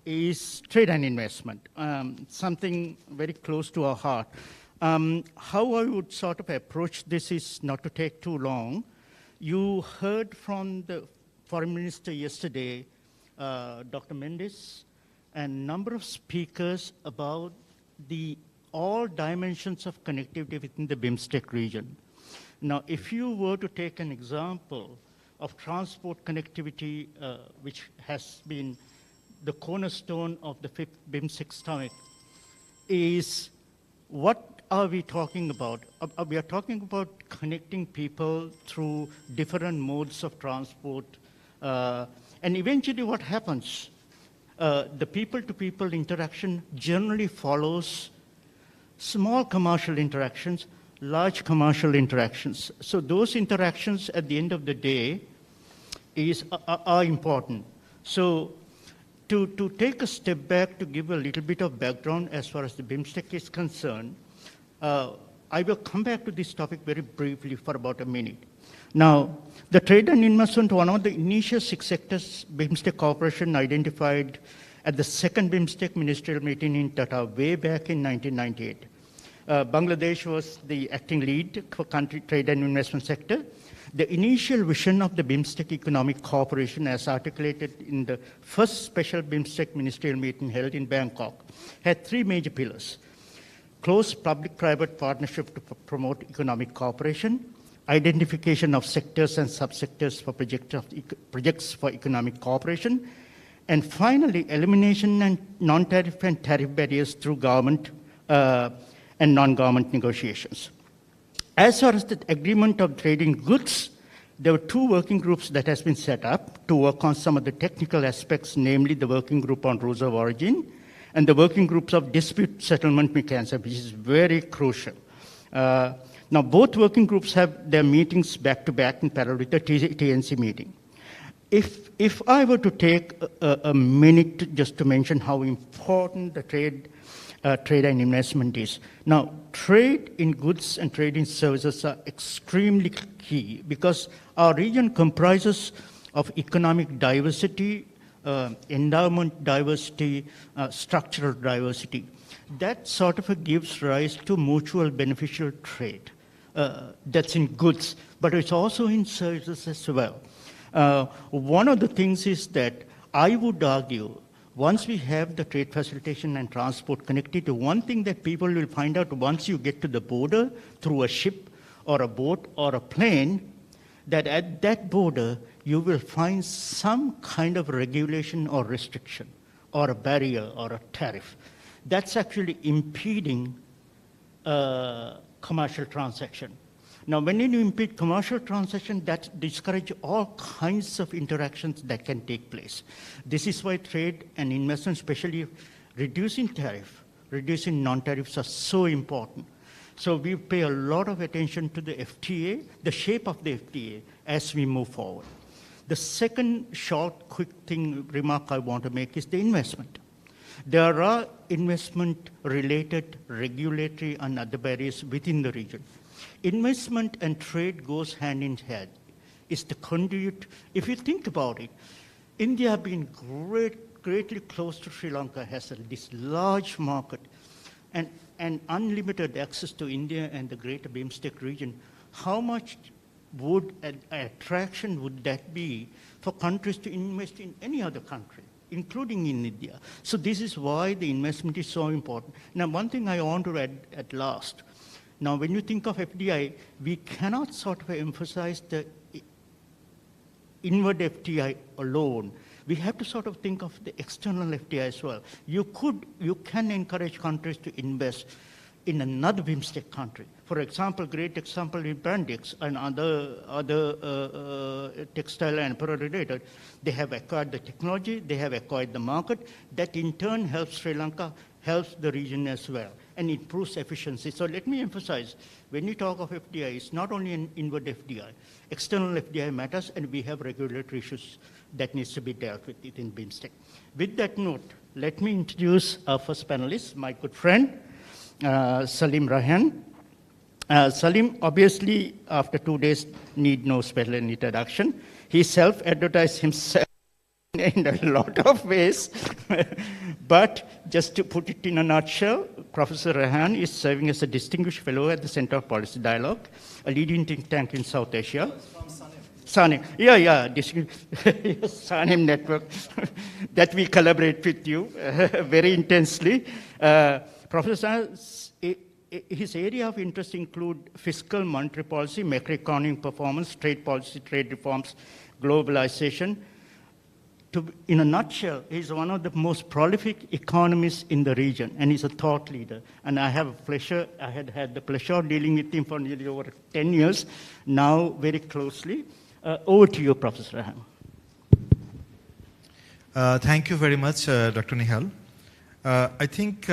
is trade and investment, something very close to our heart. How I would sort of approach this is not to take too long. You heard from the Foreign Minister yesterday, Dr. Mendes, and a number of speakers about all dimensions of connectivity within the BIMSTEC region. Now, if you were to take an example of transport connectivity, which has been the cornerstone of the fifth BIMSTEC summit, is what are we talking about? We are talking about connecting people through different modes of transport. And eventually what happens, the people-to-people interaction generally follows small commercial interactions, large commercial interactions. So those interactions at the end of the day are important. So to take a step back to give a little bit of background as far as the BIMSTEC is concerned, I will come back to this topic very briefly for about a minute. Now, the trade and investment, one of the initial 6 sectors BIMSTEC Corporation identified at the second BIMSTEC ministerial meeting in Tata way back in 1998. Bangladesh was the acting lead for country trade and investment sector. The initial vision of the BIMSTEC Economic Cooperation, as articulated in the first special BIMSTEC ministerial meeting held in Bangkok, had 3 major pillars: close public-private partnership to promote economic cooperation, identification of sectors and subsectors for projects for economic cooperation, and finally, elimination and non-tariff and tariff barriers through government and non-government negotiations. As far as the agreement of trading goods, there were 2 working groups that has been set up to work on some of the technical aspects, namely the working group on rules of origin and the working groups of dispute settlement mechanism, which is very crucial. Now, both working groups have their meetings back-to-back in parallel with the TNC meeting. If I were to take a minute just to mention how important the trade and investment is. Now, trade in goods and trade in services are extremely key because our region comprises of economic diversity, endowment diversity, structural diversity. That sort of gives rise to mutual beneficial trade. That's in goods, but it's also in services as well. One of the things is that I would argue, once we have the trade facilitation and transport connectivity, one thing that people will find out once you get to the border through a ship or a boat or a plane, that at that border, you will find some kind of regulation or restriction or a barrier or a tariff. That's actually impeding commercial transaction. Now, when you impede commercial transaction, that discourages all kinds of interactions that can take place. This is why trade and investment, especially reducing tariff, reducing non-tariffs, are so important. So we pay a lot of attention to the FTA, the shape of the FTA, as we move forward. The second short, quick remark I want to make is the investment. There are investment-related regulatory and other barriers within the region. Investment and trade goes hand in hand. It's the conduit. If you think about it, India being greatly close to Sri Lanka has this large market and unlimited access to India and the greater BIMSTEC region. How much would an attraction would that be for countries to invest in any other country, including in India? So this is why the investment is so important. Now, one thing I want to add at last. Now, when you think of FDI, we cannot sort of emphasize the inward FDI alone. We have to sort of think of the external FDI as well. You can encourage countries to invest in another BIMSTEC country. For example, great example in Brandex and other textile and apparel related, they have acquired the technology, they have acquired the market. That in turn helps Sri Lanka, helps the region as well, and improves efficiency. So let me emphasize, when we talk of FDI, it's not only an inward FDI. External FDI matters, and we have regulatory issues that needs to be dealt with in BIMSTEC. With that note, let me introduce our first panelist, my good friend, Salim Rahan. Salim, obviously, after 2 days, need no special introduction. He self-advertised himself in a lot of ways. But just to put it in a nutshell, Professor Rehan is serving as a distinguished fellow at the Center of Policy Dialogue, a leading think tank in South Asia. Sanem. Yeah, Sanem network that we collaborate with you very intensely. Professor, his area of interest include fiscal monetary policy, macroeconomic performance, trade policy, trade reforms, globalization. In a nutshell, he's one of the most prolific economists in the region, and he's a thought leader. And I had the pleasure of dealing with him for nearly over 10 years, now very closely. Over to you, Professor Rehan. Thank you very much, Dr. Nihal. I think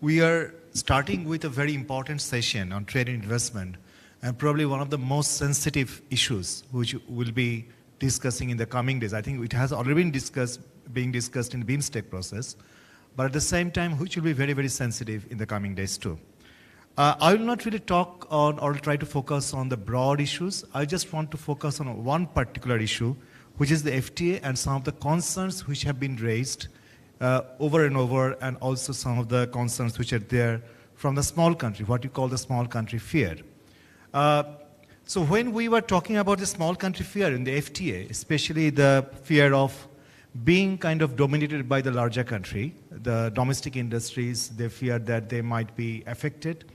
we are starting with a very important session on trade and investment, and probably one of the most sensitive issues which will be discussing in the coming days. I think it has already been being discussed in the BIMSTEC process, but at the same time, which will be very, very sensitive in the coming days too. I will not really talk on or try to focus on the broad issues. I just want to focus on one particular issue, which is the FTA and some of the concerns which have been raised over and over, and also some of the concerns which are there from the small country, what you call the small country fear. So when we were talking about the small country fear in the FTA, especially the fear of being kind of dominated by the larger country, the domestic industries, they fear that they might be affected.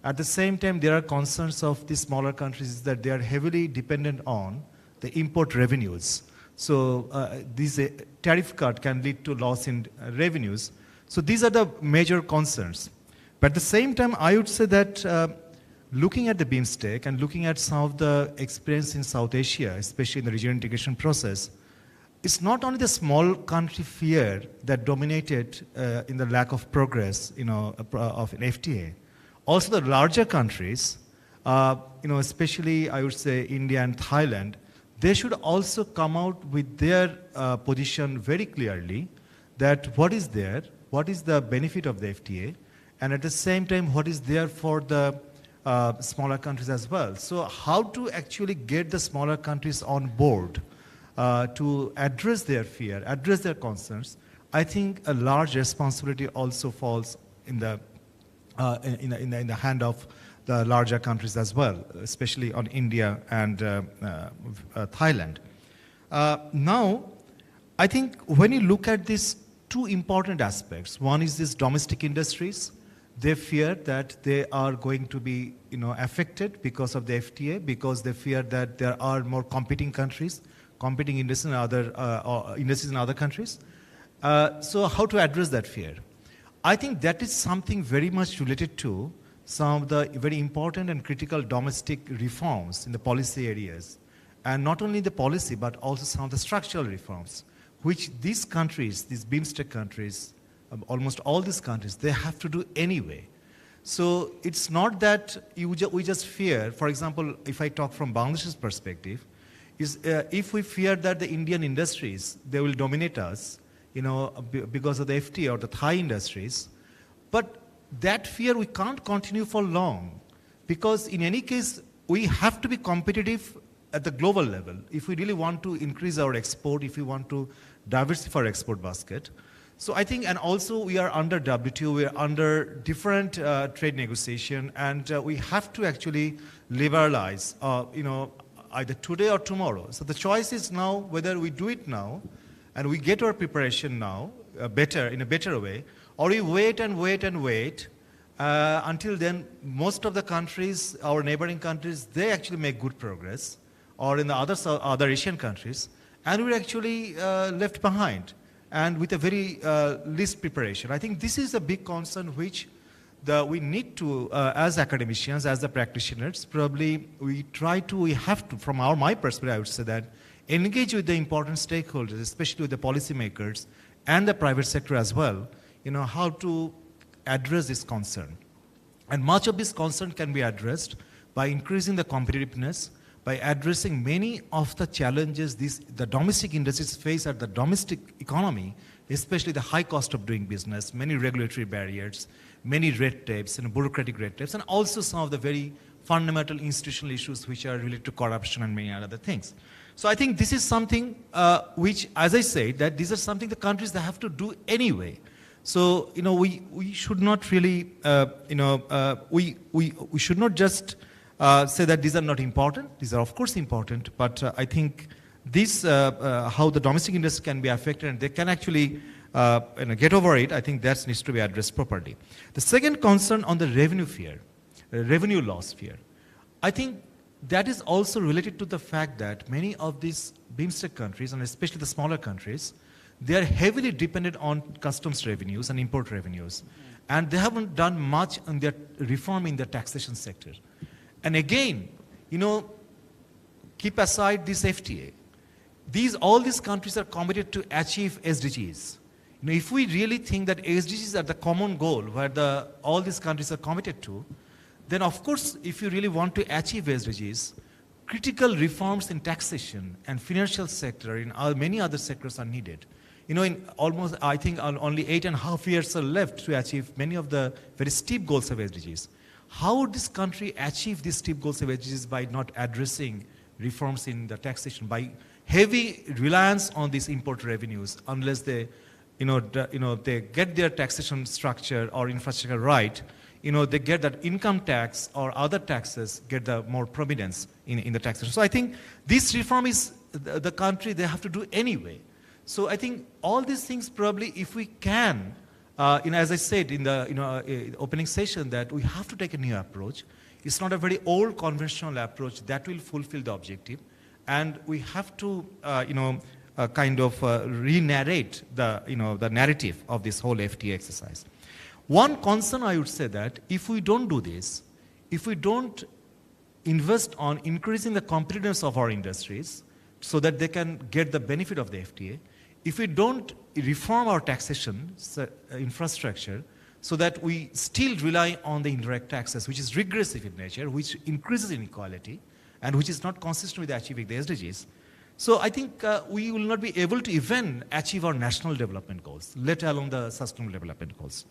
At the same time, there are concerns of the smaller countries that they are heavily dependent on the import revenues. So this tariff cut can lead to loss in revenues. So these are the major concerns. But at the same time, I would say that looking at the BIMSTEC and looking at some of the experience in South Asia, especially in the regional integration process, it's not only the small country fear that dominated in the lack of progress, of an FTA. Also, the larger countries, especially I would say India and Thailand, they should also come out with their position very clearly that what is there, what is the benefit of the FTA, and at the same time, what is there for the smaller countries as well. So how to actually get the smaller countries on board to address their fear, address their concerns, I think a large responsibility also falls in the hand of the larger countries as well, especially on India and Thailand. Now, I think when you look at these two important aspects, one is these domestic industries. They fear that they are going to be affected because of the FTA, because they fear that there are more competing countries, competing industries in other countries. So how to address that fear? I think that is something very much related to some of the very important and critical domestic reforms in the policy areas. And not only the policy, but also some of the structural reforms, which these countries, these BIMSTEC countries, almost all these countries, they have to do anyway. So it's not that we just fear, for example, if I talk from Bangladesh's perspective, if we fear that the Indian industries, they will dominate us, because of the FTA or the Thai industries, but that fear we can't continue for long, because in any case, we have to be competitive at the global level. If we really want to increase our export, if we want to diversify our export basket. So I think, and also we are under WTO, we are under different trade negotiation, and we have to actually liberalize, either today or tomorrow. So the choice is now whether we do it now, and we get our preparation now, in a better way, or we wait and wait and wait until then most of the countries, our neighboring countries, they actually make good progress, or in the other Asian countries, and we're actually left behind, and with a very least preparation. I think this is a big concern which we need to, as academicians, as the practitioners, probably we have to, from my perspective, I would say that, engage with the important stakeholders, especially with the policymakers and the private sector as well, how to address this concern. And much of this concern can be addressed by increasing the competitiveness, by addressing many of the challenges the domestic industries face at the domestic economy, especially the high cost of doing business, many regulatory barriers, many red tapes, bureaucratic red tapes, and also some of the very fundamental institutional issues which are related to corruption and many other things. So I think this is something which, as I said, that these are something the countries they have to do anyway. So we should not really we should not just say that these are not important. These are of course important, but I think this how the domestic industry can be affected and they can actually get over it. I think that needs to be addressed properly. The second concern on the revenue fear, revenue loss fear, I think that is also related to the fact that many of these BIMSTEC countries, and especially the smaller countries, they are heavily dependent on customs revenues and import revenues. And they haven't done much on their reform in the taxation sector. And again, keep aside this FTA. All these countries are committed to achieve SDGs. If we really think that SDGs are the common goal where all these countries are committed to, then of course, if you really want to achieve SDGs, critical reforms in taxation and financial sector, in many other sectors are needed. In almost, I think, only 8.5 years are left to achieve many of the very steep goals of SDGs. How would this country achieve these steep goals of SDGs by not addressing reforms in the taxation, by heavy reliance on these import revenues, unless they, they get their taxation structure or infrastructure right, they get that income tax or other taxes get the more prominence in the taxation. So I think this reform is the country they have to do anyway. So I think all these things probably, if we can, as I said in the opening session, that we have to take a new approach. It's not a very old conventional approach that will fulfill the objective, and we have to, kind of re-narrate the narrative of this whole FTA exercise. One concern I would say that if we don't do this, if we don't invest on increasing the competitiveness of our industries so that they can get the benefit of the FTA, if we don't reform our taxation infrastructure so that we still rely on the indirect taxes, which is regressive in nature, which increases inequality, and which is not consistent with achieving the SDGs, so I think we will not be able to even achieve our national development goals, let alone the sustainable development goals.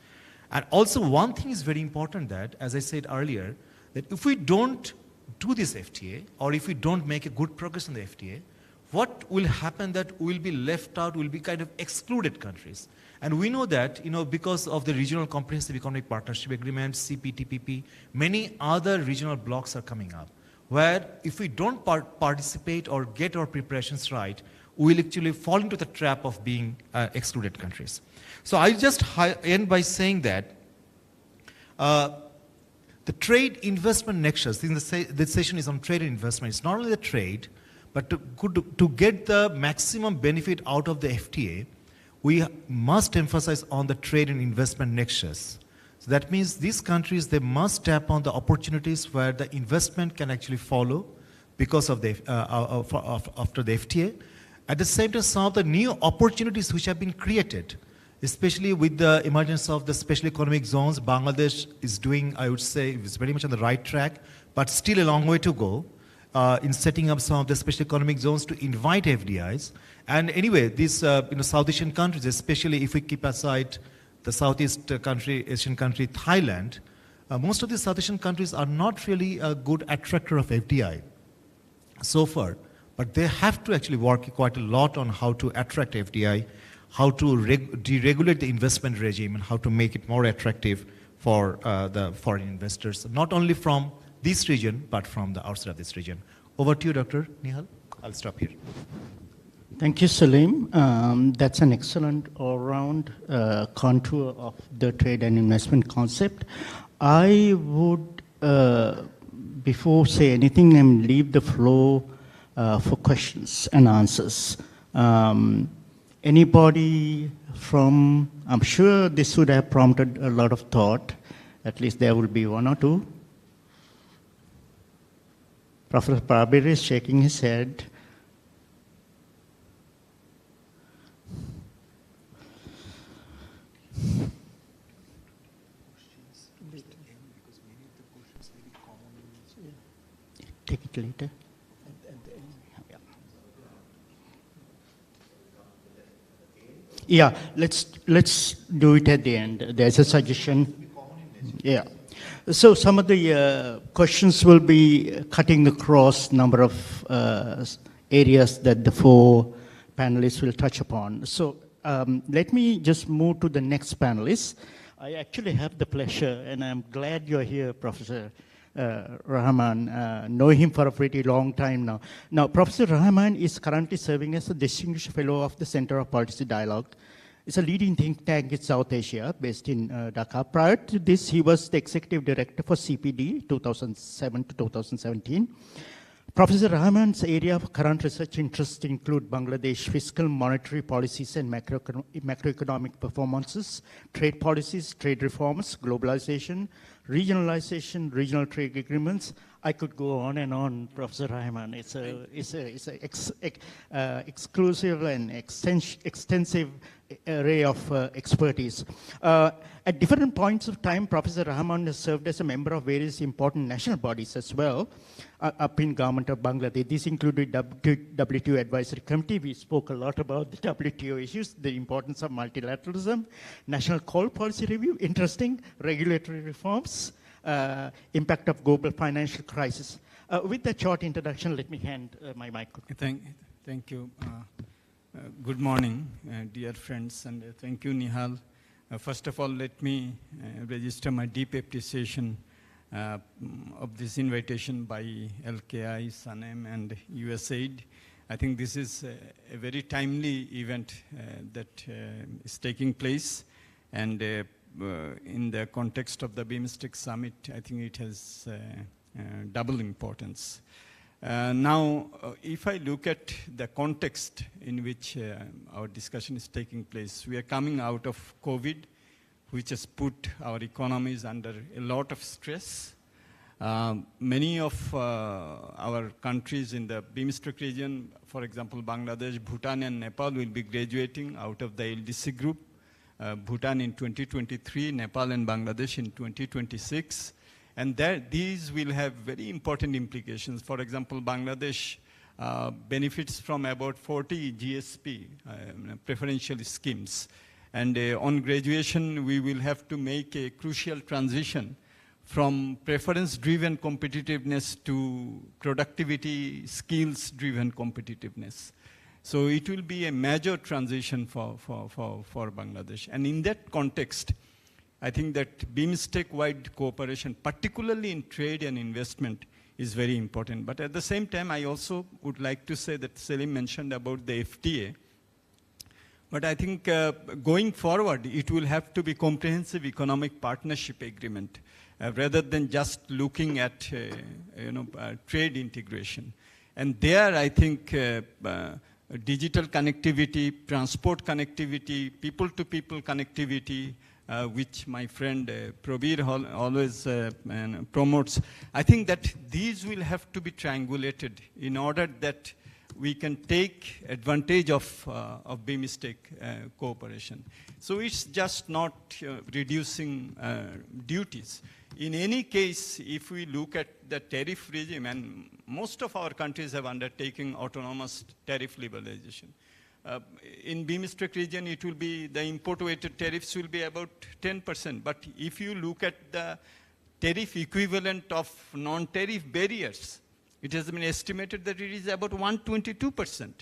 And also one thing is very important that, as I said earlier, that if we don't do this FTA, or if we don't make a good progress in the FTA, what will happen that we will be left out, we will be kind of excluded countries. And we know that, because of the Regional Comprehensive Economic Partnership Agreement, CPTPP, many other regional blocks are coming up, where if we don't participate or get our preparations right, we will actually fall into the trap of being excluded countries. So I just end by saying that the trade investment nexus, this session is on trade and investment. It's not only the trade, but to get the maximum benefit out of the FTA, we must emphasize on the trade and investment nexus. So that means these countries, they must tap on the opportunities where the investment can actually follow because of the after the FTA. At the same time, some of the new opportunities which have been created, especially with the emergence of the special economic zones, Bangladesh is doing, I would say, is very much on the right track, but still a long way to go in setting up some of the special economic zones to invite FDIs. And anyway, these South Asian countries, especially if we keep aside the Southeast Asian country, Thailand, most of these South Asian countries are not really a good attractor of FDI so far. But they have to actually work quite a lot on how to attract FDI, how to deregulate the investment regime, and how to make it more attractive for the foreign investors, not only from this region, but from the outside of this region. Over to you, Dr. Nihal. I'll stop here. Thank you, Salim. That's an excellent all-round contour of the trade and investment concept. I would, before say anything, leave the floor for questions and answers. Anybody from, I'm sure this would have prompted a lot of thought. At least there will be one or two. Professor Prabir is shaking his head. Take it later. Yeah, let's do it at the end. There's a suggestion. Yeah. So some of the questions will be cutting across number of areas that the four panelists will touch upon. So let me just move to the next panelist. I actually have the pleasure, and I'm glad you're here, Professor Rahman. Know him for a pretty long time now. Now, Professor Rahman is currently serving as a Distinguished Fellow of the Center of Policy Dialogue. It's a leading think tank in South Asia, based in Dhaka. Prior to this, he was the Executive Director for CPD, 2007 to 2017. Professor Rahman's area of current research interests include Bangladesh fiscal monetary policies and macroeconomic performances, trade policies, trade reforms, globalization, regionalization, regional trade agreements. I could go on and on, Professor Rahman. It's an exclusive and extensive array of expertise. At different points of time, Professor Rahman has served as a member of various important national bodies as well, up in government of Bangladesh. This included WTO Advisory Committee. We spoke a lot about the WTO issues, the importance of multilateralism, National Coal Policy Review, interesting, regulatory reforms, impact of global financial crisis. With that short introduction, let me hand my microphone. Thank you. Good morning, dear friends, and thank you, Nihal. First of all, let me register my deep appreciation of this invitation by LKI, SANEM, and USAID. I think this is a very timely event that is taking place, and in the context of the BIMSTEC summit, I think it has double importance. Now, if I look at the context in which our discussion is taking place, we are coming out of COVID, which has put our economies under a lot of stress. Many of our countries in the BIMSTEC region, for example, Bangladesh, Bhutan, and Nepal will be graduating out of the LDC group. Bhutan in 2023, Nepal and Bangladesh in 2026. And these will have very important implications. For example, Bangladesh benefits from about 40 GSP, preferential schemes. And on graduation, we will have to make a crucial transition from preference-driven competitiveness to productivity, skills-driven competitiveness. So it will be a major transition for Bangladesh. And in that context, I think that BIMSTEC-wide cooperation, particularly in trade and investment, is very important. But at the same time, I also would like to say that Selim mentioned about the FTA. But I think going forward, it will have to be comprehensive economic partnership agreement rather than just looking at trade integration. And there, I think digital connectivity, transport connectivity, people-to-people connectivity, which my friend Prabir always promotes. I think that these will have to be triangulated in order that we can take advantage of BIMSTEC cooperation. So it's just not reducing duties. In any case, if we look at the tariff regime, and most of our countries have undertaken autonomous tariff liberalization. In BIMSTEC region, it will be, the import-weighted tariffs will be about 10%. But if you look at the tariff equivalent of non-tariff barriers, it has been estimated that it is about 122%.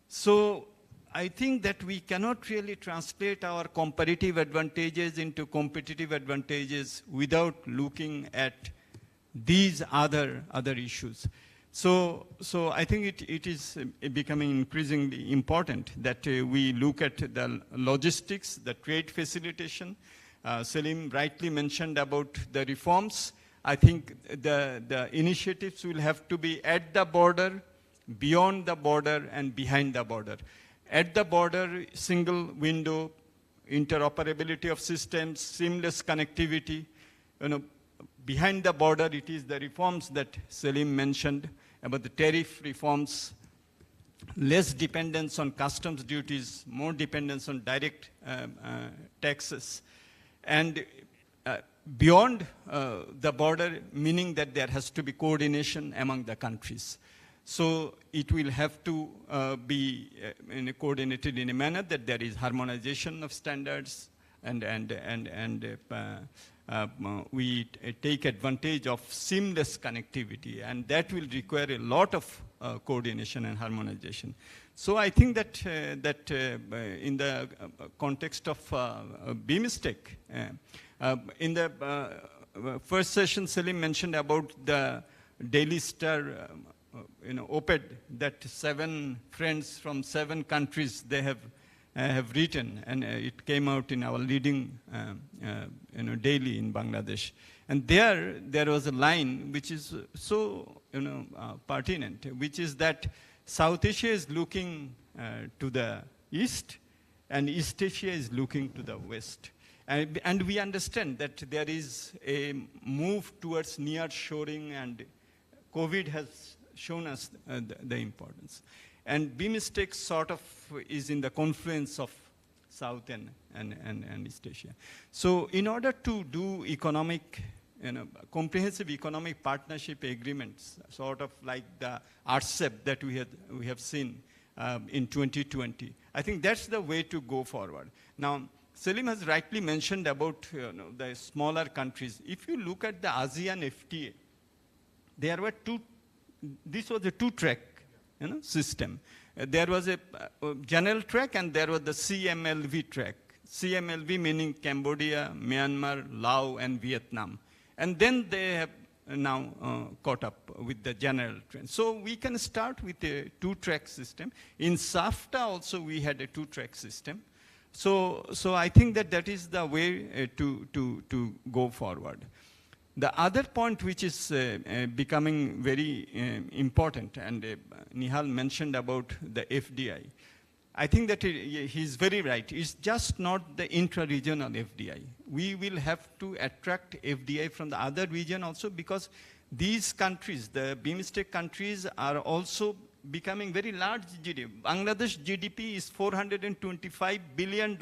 So I think that we cannot really translate our comparative advantages into competitive advantages without looking at these other issues. So I think it is becoming increasingly important that we look at the logistics, the trade facilitation. Selim rightly mentioned about the reforms. I think the initiatives will have to be at the border, beyond the border, and behind the border. At the border, single window, interoperability of systems, seamless connectivity. Behind the border, it is the reforms that Selim mentioned about the tariff reforms, less dependence on customs duties, more dependence on direct taxes. And beyond the border, meaning that there has to be coordination among the countries. So it will have to be coordinated in a manner that there is harmonization of standards and we take advantage of seamless connectivity, and that will require a lot of coordination and harmonization. So I think that, in the context of BIMSTEC, in the first session, Selim mentioned about the Daily Star op-ed that 7 friends from 7 countries they have written, and it came out in our leading daily in Bangladesh. And there was a line which is so pertinent, which is that South Asia is looking to the east, and East Asia is looking to the west. And we understand that there is a move towards near-shoring, and COVID has shown us the importance. And BIMSTEC sort of is in the confluence of South and East Asia. So in order to do comprehensive economic partnership agreements, sort of like the RCEP that we have seen in 2020, I think that's the way to go forward. Now, Selim has rightly mentioned about the smaller countries. If you look at the ASEAN FTA, there were this was a 2-track system. There was a general track, and there was the CMLV track. CMLV meaning Cambodia, Myanmar, Laos, and Vietnam. And then they have now caught up with the general trend. So we can start with a 2-track system. In SAFTA also we had a 2-track system. So I think that is the way to go forward. The other point which is becoming very important, and Nihal mentioned about the FDI. I think that he's very right. It's just not the intra-regional FDI. We will have to attract FDI from the other region also, because these countries, the BIMSTEC countries, are also becoming very large GDP. Bangladesh GDP is $425 billion.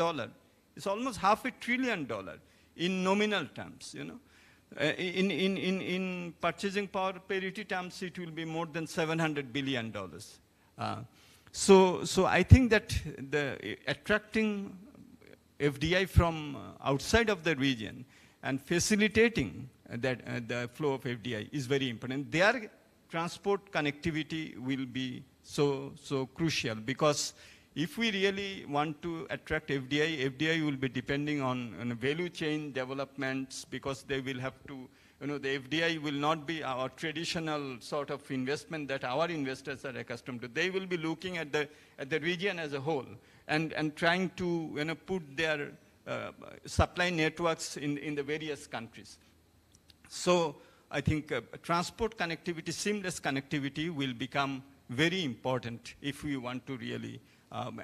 It's almost $500 billion in nominal terms, In purchasing power parity terms, it will be more than $700 billion. So I think that the attracting FDI from outside of the region and facilitating that the flow of FDI is very important. Their transport connectivity will be so crucial, because if we really want to attract FDI will be depending on value chain developments, because they will have to, the FDI will not be our traditional sort of investment that our investors are accustomed to. They will be looking at the region as a whole and trying to put their supply networks in the various countries. So I think transport connectivity, seamless connectivity will become very important if we want to really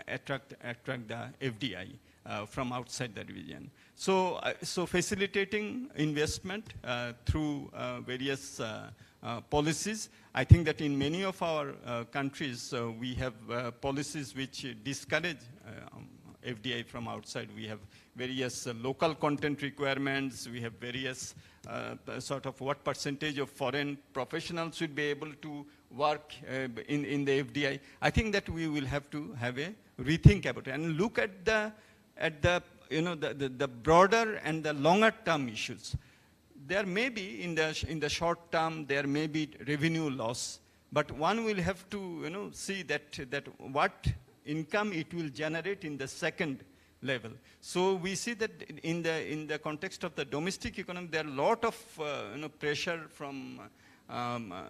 attract the FDI from outside the region. So facilitating investment through various policies. I think that in many of our countries, we have policies which discourage FDI from outside. We have various local content requirements. We have various sort of what percentage of foreign professionals should be able to work in the FDI. I think that we will have to have a rethink about it and look at the broader and the longer term issues. There may be in the short term there may be revenue loss, but one will have to see that what income it will generate in the second level. So we see that in the context of the domestic economy, there are a lot of pressure from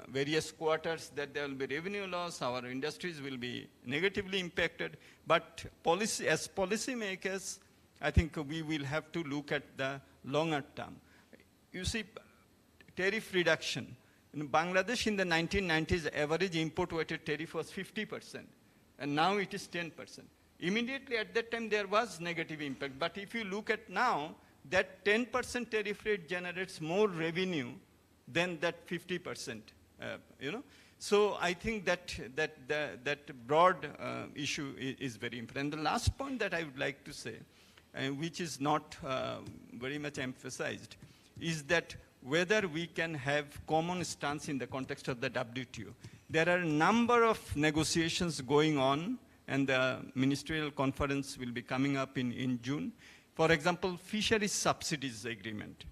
various quarters that there will be revenue loss, our industries will be negatively impacted. But as policymakers, I think we will have to look at the longer term. You see, tariff reduction. In Bangladesh in the 1990s, average import weighted tariff was 50%, and now it is 10%. Immediately at that time, there was negative impact. But if you look at now, that 10% tariff rate generates more revenue than that 50%, So I think that broad issue is very important. And the last point that I would like to say, which is not very much emphasized, is that whether we can have common stance in the context of the WTO. There are a number of negotiations going on, and the ministerial conference will be coming up in June. For example, fisheries subsidies agreement.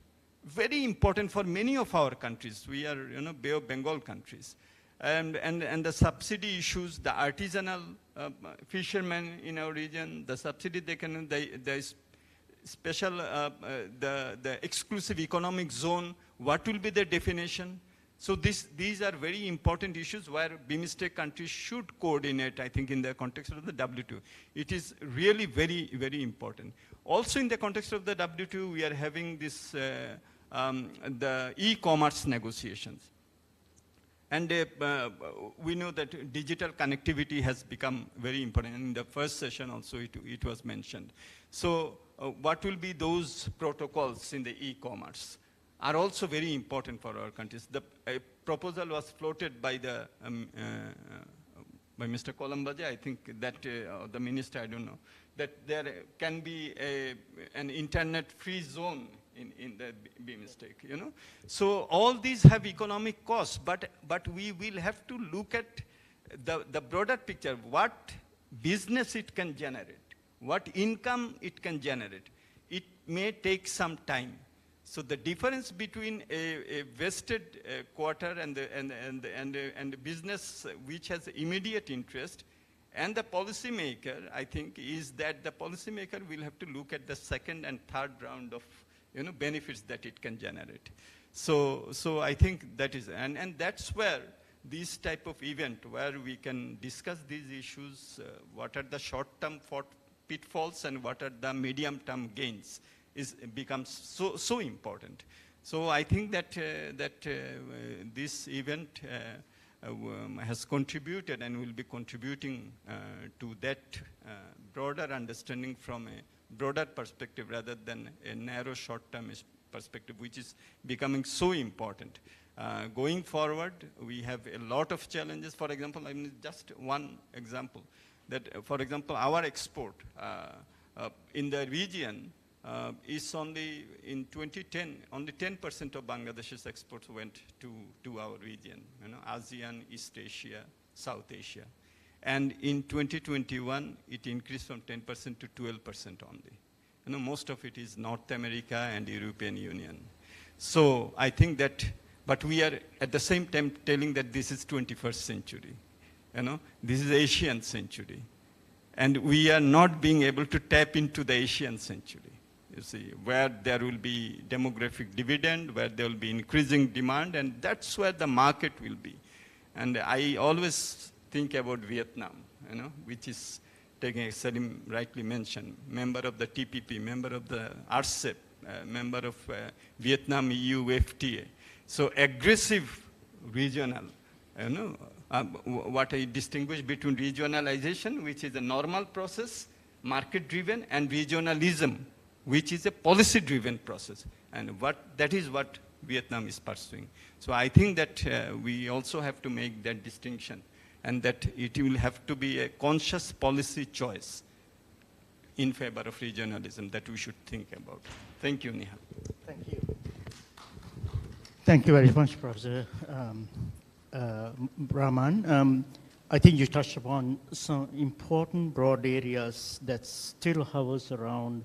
Very important for many of our countries. We are, Bay of Bengal countries. And the subsidy issues, the artisanal fishermen in our region, the subsidy they can, the special, the exclusive economic zone, what will be the definition? So these are very important issues where BIMSTEC countries should coordinate, I think, in the context of the WTO. It is really very, very important. Also in the context of the WTO, we are having this, the e-commerce negotiations. And we know that digital connectivity has become very important. In the first session also it was mentioned. So what will be those protocols in the e-commerce are also very important for our countries. The proposal was floated by the by Mr. Colombaje, I think that the minister, I don't know, that there can be an internet-free zone in the BIMSTEC, you know. So all these have economic costs, but we will have to look at the broader picture, what business it can generate, what income it can generate. It may take some time. So the difference between a vested quarter and the business which has immediate interest and the policymaker, I think, is that the policymaker will have to look at the second and third round of, you know, benefits that it can generate. So I think that is, and that's where this type of event where we can discuss these issues, what are the short-term pitfalls and what are the medium-term gains, becomes so important. So I think that this event has contributed and will be contributing to that broader understanding from a broader perspective rather than a narrow short-term perspective, which is becoming so important. Going forward, we have a lot of challenges. For example, I mean, just one example, that for example, our export in the region is only, in 2010, only 10% of Bangladesh's exports went to our region, you know, ASEAN, East Asia, South Asia. And in 2021, it increased from 10% to 12% only. You know, most of it is North America and European Union. So I think that, but we are at the same time telling that this is 21st century. You know, this is Asian century. And we are not being able to tap into the Asian century. You see, where there will be demographic dividend, where there will be increasing demand, and that's where the market will be. And I always think about Vietnam, you know, which is taking, as Salim rightly mentioned, member of the TPP, member of the RCEP, member of Vietnam EU FTA. So aggressive regional, you know, what I distinguish between regionalization, which is a normal process, market-driven, and regionalism, which is a policy-driven process. And that is what Vietnam is pursuing. So I think that we also have to make that distinction, and that it will have to be a conscious policy choice in favor of regionalism that we should think about. Thank you, Nihal. Thank you. Thank you very much, Professor Rahman. I think you touched upon some important broad areas that still hovers around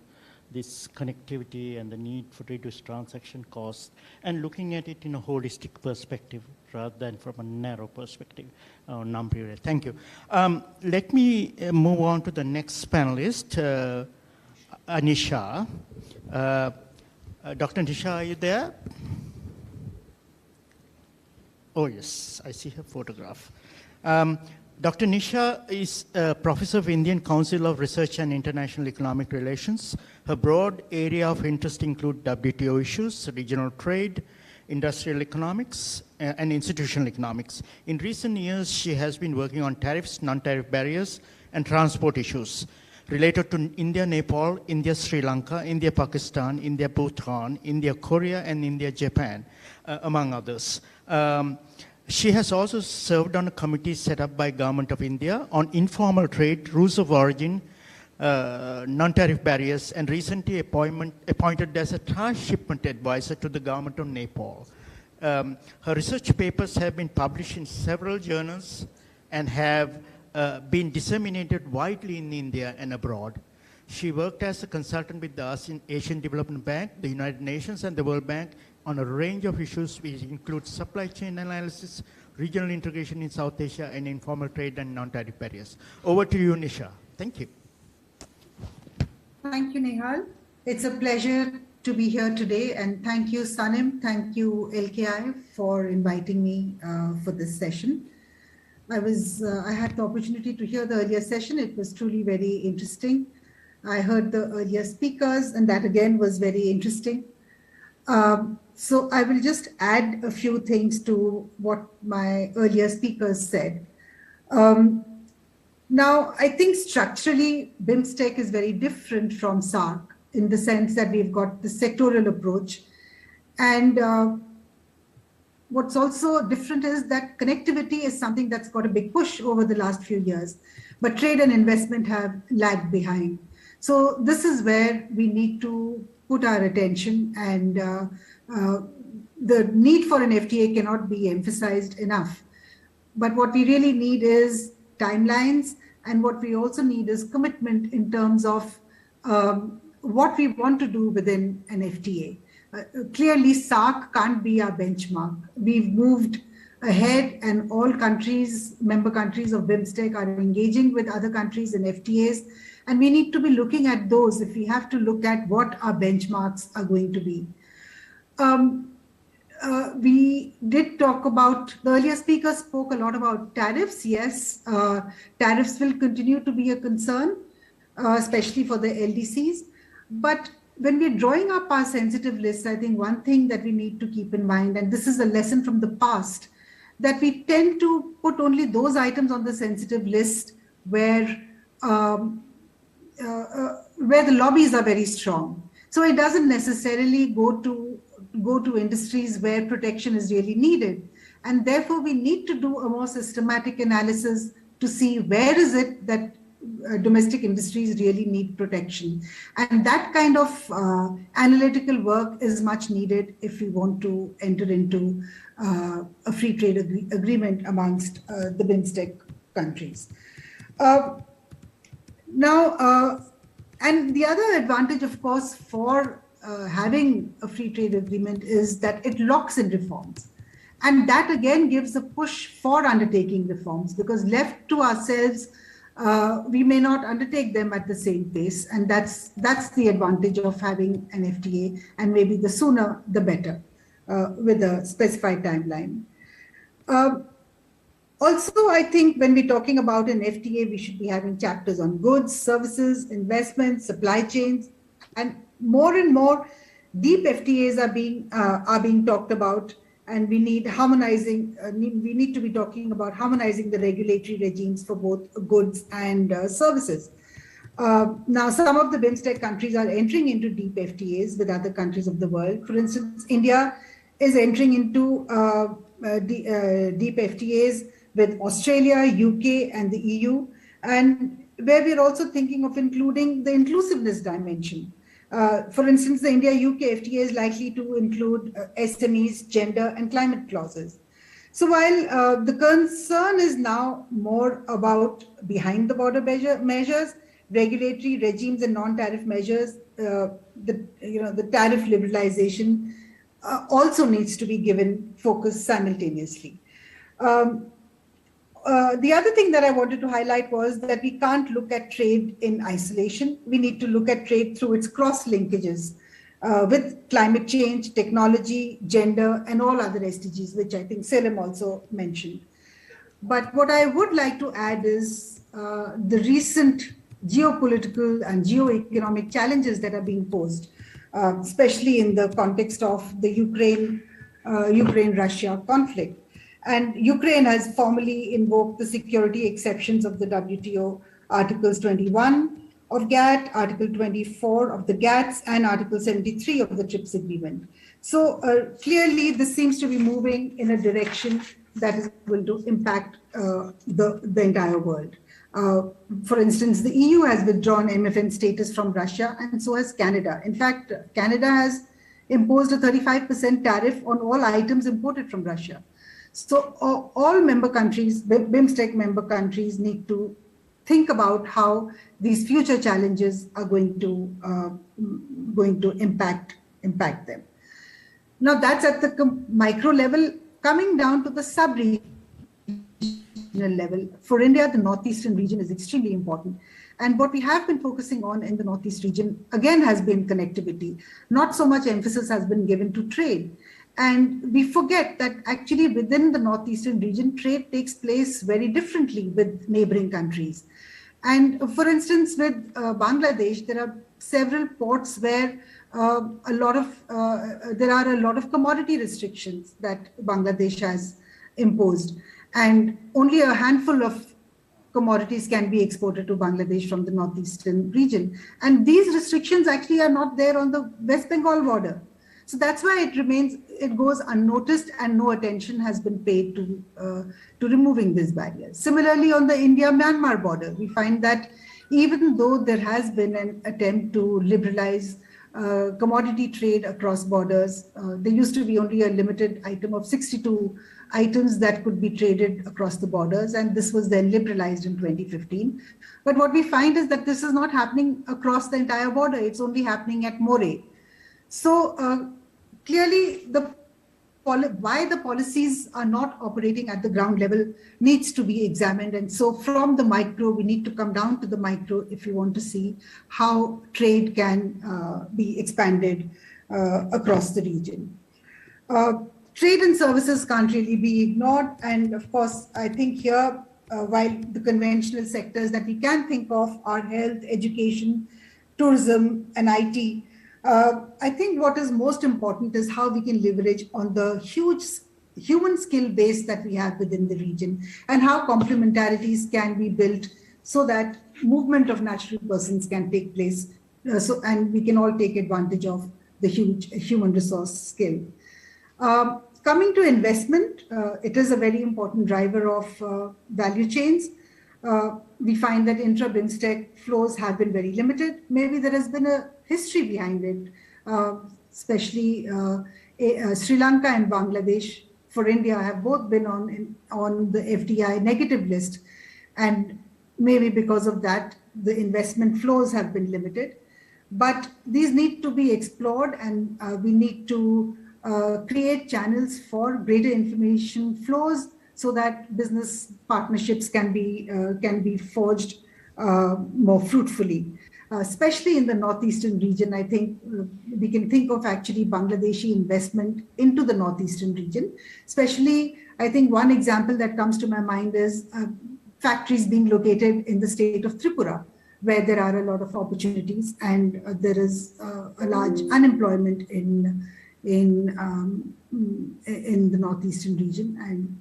this connectivity and the need for reduced transaction costs, and looking at it in a holistic perspective rather than from a narrow perspective. Thank you. Let me move on to the next panelist, Anisha. Dr. Anisha, are you there? Oh, yes, I see her photograph. Dr. Nisha is a professor of Indian Council of Research and International Economic Relations. Her broad area of interest include WTO issues, regional trade, industrial economics, and institutional economics. In recent years, she has been working on tariffs, non-tariff barriers, and transport issues related to India, Nepal, India, Sri Lanka, India, Pakistan, India, Bhutan, India, Korea, and India, Japan, among others. She has also served on a committee set up by Government of India on informal trade, rules of origin, non-tariff barriers, and recently appointed as a trans-shipment advisor to the Government of Nepal. Her research papers have been published in several journals and have been disseminated widely in India and abroad. She worked as a consultant with the Asian Development Bank, the United Nations, and the World Bank on a range of issues which include supply chain analysis, regional integration in South Asia, and informal trade and non-tariff barriers. Over to you, Nisha. Thank you. Thank you, Nihal. It's a pleasure to be here today, and thank you, Sanim. Thank you, LKI, for inviting me for this session. I had the opportunity to hear the earlier session. It was truly very interesting. I heard the earlier speakers, and that again was very interesting. So I will just add a few things to what my earlier speakers said. Now, I think structurally, BIMSTEC is very different from SAARC in the sense that we've got the sectoral approach. And what's also different is that connectivity is something that's got a big push over the last few years, but trade and investment have lagged behind. So this is where we need to put our attention, and the need for an FTA cannot be emphasized enough. But what we really need is timelines, and what we also need is commitment in terms of what we want to do within an FTA. Clearly, SAARC can't be our benchmark. We've moved ahead, and all countries, member countries of BIMSTEC, are engaging with other countries in FTAs, and we need to be looking at those if we have to look at what our benchmarks are going to be. We did talk about, the earlier speaker spoke a lot about tariffs. Yes, tariffs will continue to be a concern, especially for the LDCs. But when we're drawing up our sensitive lists, I think one thing that we need to keep in mind, and this is a lesson from the past, that we tend to put only those items on the sensitive list where the lobbies are very strong. So it doesn't necessarily go to industries where protection is really needed. And therefore, we need to do a more systematic analysis to see where is it that domestic industries really need protection. And that kind of analytical work is much needed if we want to enter into a free trade agreement amongst the BIMSTEC countries. And the other advantage, of course, for having a free trade agreement is that it locks in reforms. And that again gives a push for undertaking reforms, because left to ourselves, we may not undertake them at the same pace. And that's the advantage of having an FTA, and maybe the sooner the better, with a specified timeline. Also, I think when we're talking about an FTA, we should be having chapters on goods, services, investments, supply chains, and more deep FTAs are being talked about, and we need harmonizing. We need to be talking about harmonizing the regulatory regimes for both goods and services. Now, some of the BIMSTEC countries are entering into deep FTAs with other countries of the world. For instance, India is entering into deep FTAs with Australia, UK, and the EU, and where we're also thinking of including the inclusiveness dimension. For instance, the India-UK FTA is likely to include SMEs, gender, and climate clauses. So while the concern is now more about behind-the-border measures, regulatory regimes and non-tariff measures, the tariff liberalization also needs to be given focus simultaneously. The other thing that I wanted to highlight was that we can't look at trade in isolation. We need to look at trade through its cross-linkages with climate change, technology, gender, and all other SDGs, which I think Selim also mentioned. But what I would like to add is the recent geopolitical and geo-economic challenges that are being posed, especially in the context of the Ukraine-Russia conflict. And Ukraine has formally invoked the security exceptions of the WTO, Articles 21 of GATT, Article 24 of the GATS, and Article 73 of the TRIPS agreement. So clearly, this seems to be moving in a direction that is going to impact the entire world. For instance, the EU has withdrawn MFN status from Russia, and so has Canada. In fact, Canada has imposed a 35% tariff on all items imported from Russia. So all member countries, BIMSTEC member countries, need to think about how these future challenges are going to impact them. Now that's at the micro level. Coming down to the sub-region regional level. For India, the northeastern region is extremely important. And what we have been focusing on in the northeast region, again, has been connectivity. Not so much emphasis has been given to trade. And we forget that actually within the northeastern region, trade takes place very differently with neighboring countries. And for instance, with Bangladesh, there are several ports where there are a lot of commodity restrictions that Bangladesh has imposed, and only a handful of commodities can be exported to Bangladesh from the northeastern region. And these restrictions actually are not there on the West Bengal border. So that's why it goes unnoticed, and no attention has been paid to removing these barriers. Similarly, on the India-Myanmar border, we find that even though there has been an attempt to liberalize commodity trade across borders, there used to be only a limited item of 62 items that could be traded across the borders, and this was then liberalized in 2015. But what we find is that this is not happening across the entire border, it's only happening at Moreh. So clearly, why the policies are not operating at the ground level needs to be examined. And so from the micro, we need to come down to the micro if you want to see how trade can be expanded across the region. Trade and services can't really be ignored. And of course, I think here, while the conventional sectors that we can think of are health, education, tourism, and IT, I think what is most important is how we can leverage on the huge human skill base that we have within the region, and how complementarities can be built so that movement of natural persons can take place, and we can all take advantage of the huge human resource skill. Coming to investment, it is a very important driver of value chains. We find that intra-BIMSTEC flows have been very limited. Maybe there has been a history behind it, especially Sri Lanka and Bangladesh for India have both been on the FDI negative list. And maybe because of that, the investment flows have been limited. But these need to be explored, and we need to create channels for greater information flows so that business partnerships can be forged more fruitfully. Especially in the northeastern region, I think we can think of actually Bangladeshi investment into the northeastern region. Especially, I think one example that comes to my mind is factories being located in the state of Tripura, where there are a lot of opportunities, and there is a large unemployment in the northeastern region, and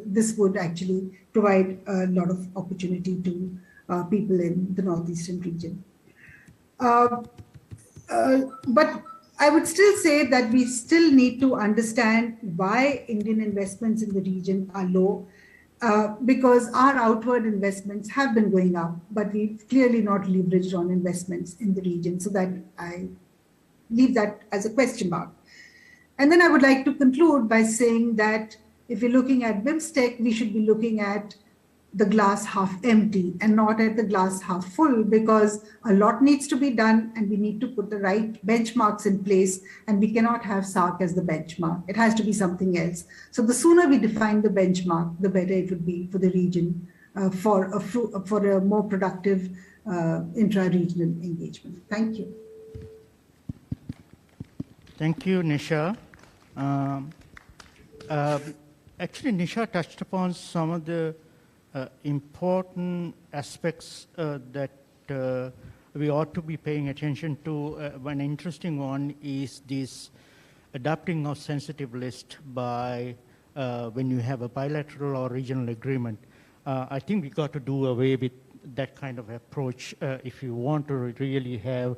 this would actually provide a lot of opportunity to people in the northeastern region. But I would still say that we still need to understand why Indian investments in the region are low, because our outward investments have been going up, but we've clearly not leveraged on investments in the region. So that I leave that as a question mark. And then I would like to conclude by saying that if we're looking at BIMSTEC, we should be looking at the glass half empty and not at the glass half full, because a lot needs to be done and we need to put the right benchmarks in place, and we cannot have SARC as the benchmark. It has to be something else. So the sooner we define the benchmark, the better it would be for the region for a more productive intra-regional engagement. Thank you. Thank you, Nisha. Actually, Nisha touched upon some of the important aspects that we ought to be paying attention to. One interesting one is this adopting of sensitive list by when you have a bilateral or regional agreement. I think we got to do away with that kind of approach if you want to really have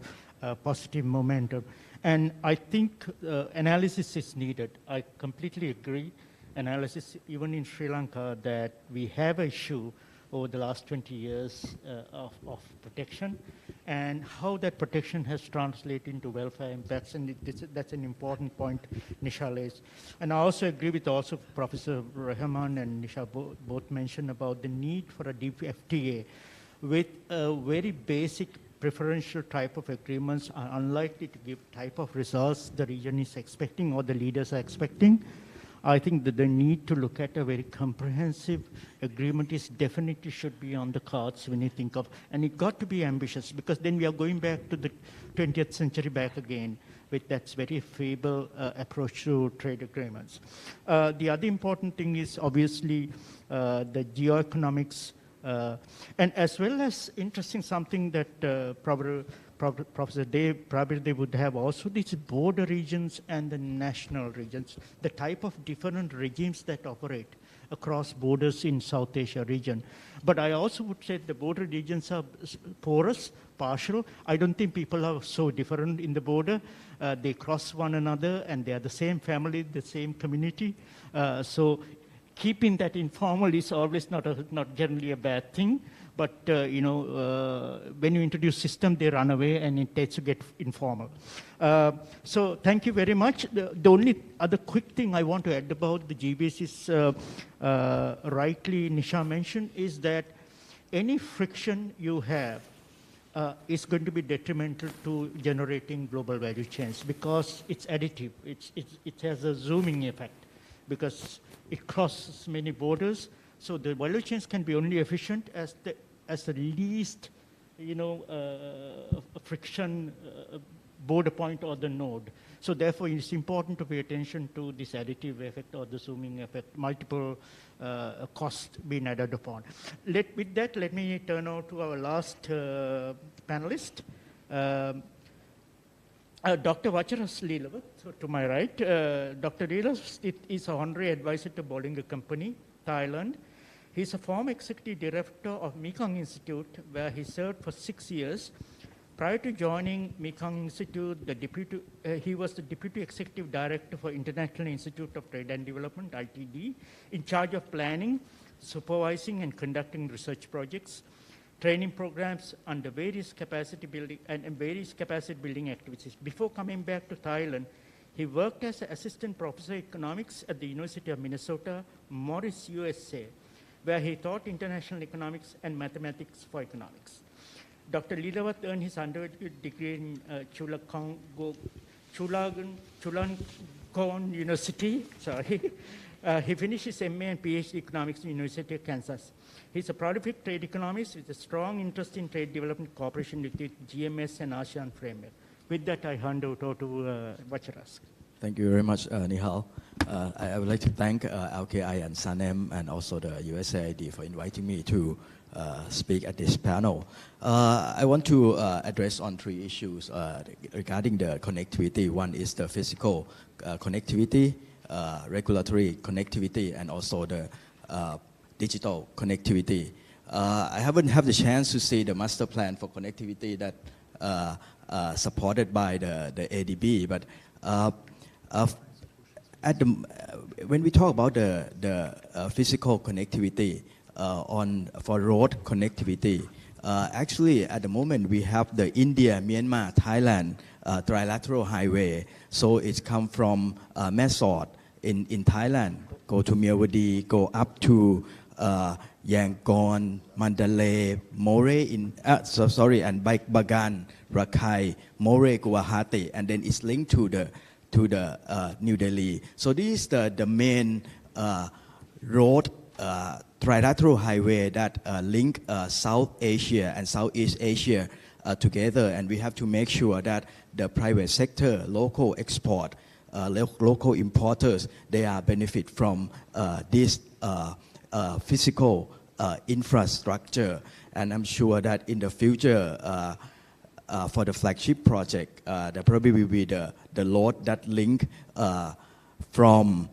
positive momentum. And I think analysis is needed. I completely agree. Analysis, even in Sri Lanka, that we have an issue over the last 20 years of protection, and how that protection has translated into welfare impacts, and that's an important point Nisha lays. And I also agree with also Professor Rahman and Nisha both mentioned about the need for a deep FTA with a very basic preferential type of agreements are unlikely to give type of results the region is expecting or the leaders are expecting. I think that the need to look at a very comprehensive agreement is definitely should be on the cards when you think of, and it got to be ambitious, because then we are going back to the 20th century back again with that very feeble approach to trade agreements. The other important thing is obviously the geoeconomics, and as well as interesting something that Professor Dave probably would have also these border regions and the national regions, the type of different regimes that operate across borders in South Asia region. But I also would say the border regions are porous, partial. I don't think people are so different in the border. They cross one another and they are the same family, the same community. So keeping that informal is always not generally a bad thing. But when you introduce system, they run away and it takes to get informal. So thank you very much. The only other quick thing I want to add about the GBS is, rightly Nisha mentioned, is that any friction you have is going to be detrimental to generating global value chains, because it's additive. It has a zooming effect because it crosses many borders. So the value chains can be only efficient as the least, friction border point or the node. So therefore, it's important to pay attention to this additive effect or the zooming effect, multiple costs being added upon. With that, let me turn over to our last panelist, Dr. Vacharas Leelawath, so to my right. Dr. Leelawath is an honorary advisor to Bollinger Company, Thailand. He's a former executive director of Mekong Institute, where he served for 6 years. Prior to joining Mekong Institute, he was the deputy executive director for International Institute of Trade and Development, ITD, in charge of planning, supervising, and conducting research projects, training programs under various capacity building activities. Before coming back to Thailand, he worked as an assistant professor of economics at the University of Minnesota, Morris, USA, where he taught international economics and mathematics for economics. Dr. Leelawath earned his undergraduate degree in Chulalongkorn University. He finished his MA and PhD economics at the University of Kansas. He's a prolific trade economist with a strong interest in trade development cooperation with the GMS and ASEAN framework. With that, I hand over to Vacharas. Thank you very much, Nihal. I would like to thank LKI and SANEM and also the USAID for inviting me to speak at this panel. I want to address on 3 issues regarding the connectivity. One is the physical connectivity, regulatory connectivity, and also the digital connectivity. I haven't had the chance to see the master plan for connectivity that supported by the ADB, but when we talk about the physical connectivity for road connectivity, actually at the moment we have the India, Myanmar, Thailand trilateral highway. So it's come from Mae in Thailand, go to Mewadi, go up to Yangon, Mandalay, More and Bagan, Rakhine, More, Guwahati, and then it's linked to the New Delhi. So this is the main road trilateral highway that link South Asia and Southeast Asia together, and we have to make sure that the private sector, local export, local importers, they are benefit from this physical infrastructure. And I'm sure that in the future, for the flagship project, there probably will be the road that link from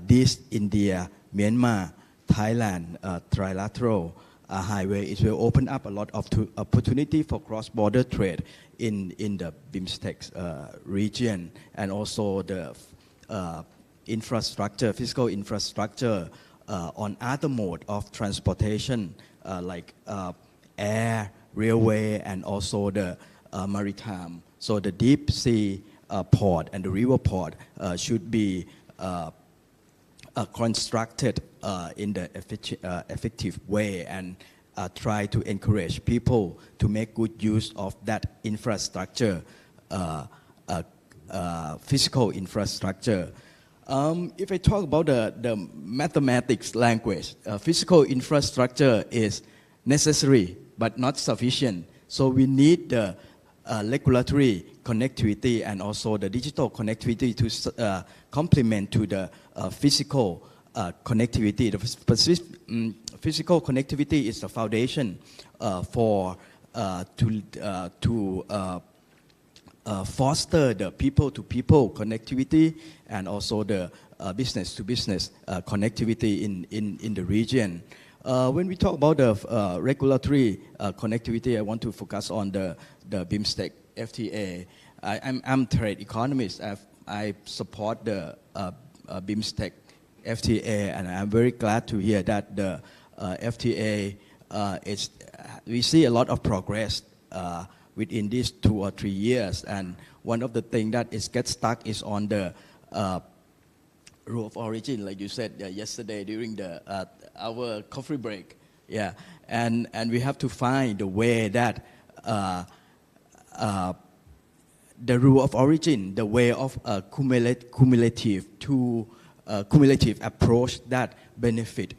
this India, Myanmar, Thailand trilateral highway. It will open up a lot of opportunity for cross-border trade in the BIMSTEC region, and also the infrastructure, physical infrastructure on other mode of transportation like air, railway, and also the maritime. So the deep sea port and the river port should be constructed in the effective way, and try to encourage people to make good use of that infrastructure, physical infrastructure. If I talk about the mathematics language, physical infrastructure is necessary but not sufficient. So we need the regulatory connectivity and also the digital connectivity to complement to the physical connectivity. The physical connectivity is the foundation for foster the people-to-people connectivity and also the business-to-business connectivity in the region. When we talk about the regulatory connectivity, I want to focus on the BIMSTEC FTA. I'm trade economist. I support the BIMSTEC FTA, and I'm very glad to hear that the FTA we see a lot of progress within these 2 or 3 years, and one of the things that gets stuck is on the rule of origin, like you said yesterday during our coffee break. Yeah, and we have to find a way that the rule of origin, the way of cumulative approach that benefit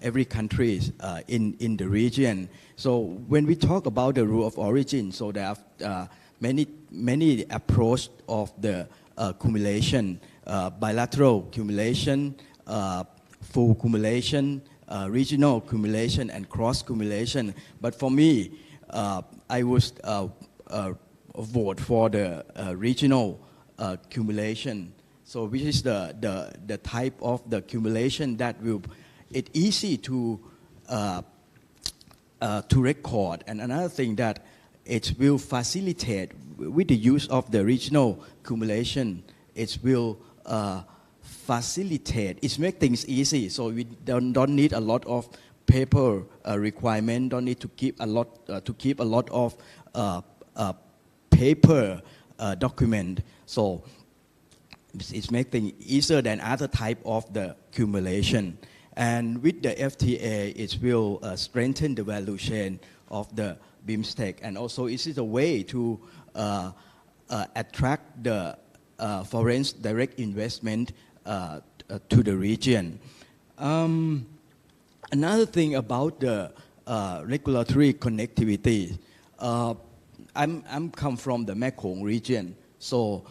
every country in the region. So when we talk about the rule of origin, so there are many approach of the cumulation, bilateral cumulation, full cumulation, regional cumulation, and cross cumulation. But for me, I would vote for the regional cumulation. So which is the type of the cumulation that it's easy to record, and another thing that it will facilitate with the use of the regional cumulation. It will facilitate. It makes things easy, so we don't need a lot of paper requirement. Don't need to keep a lot of paper document. So it's making easier than other type of the accumulation. And with the FTA, it will strengthen the value chain of the BIMSTEC, and also it is a way to attract the foreign direct investment to the region. Another thing about the regulatory connectivity, I'm come from the Mekong region, so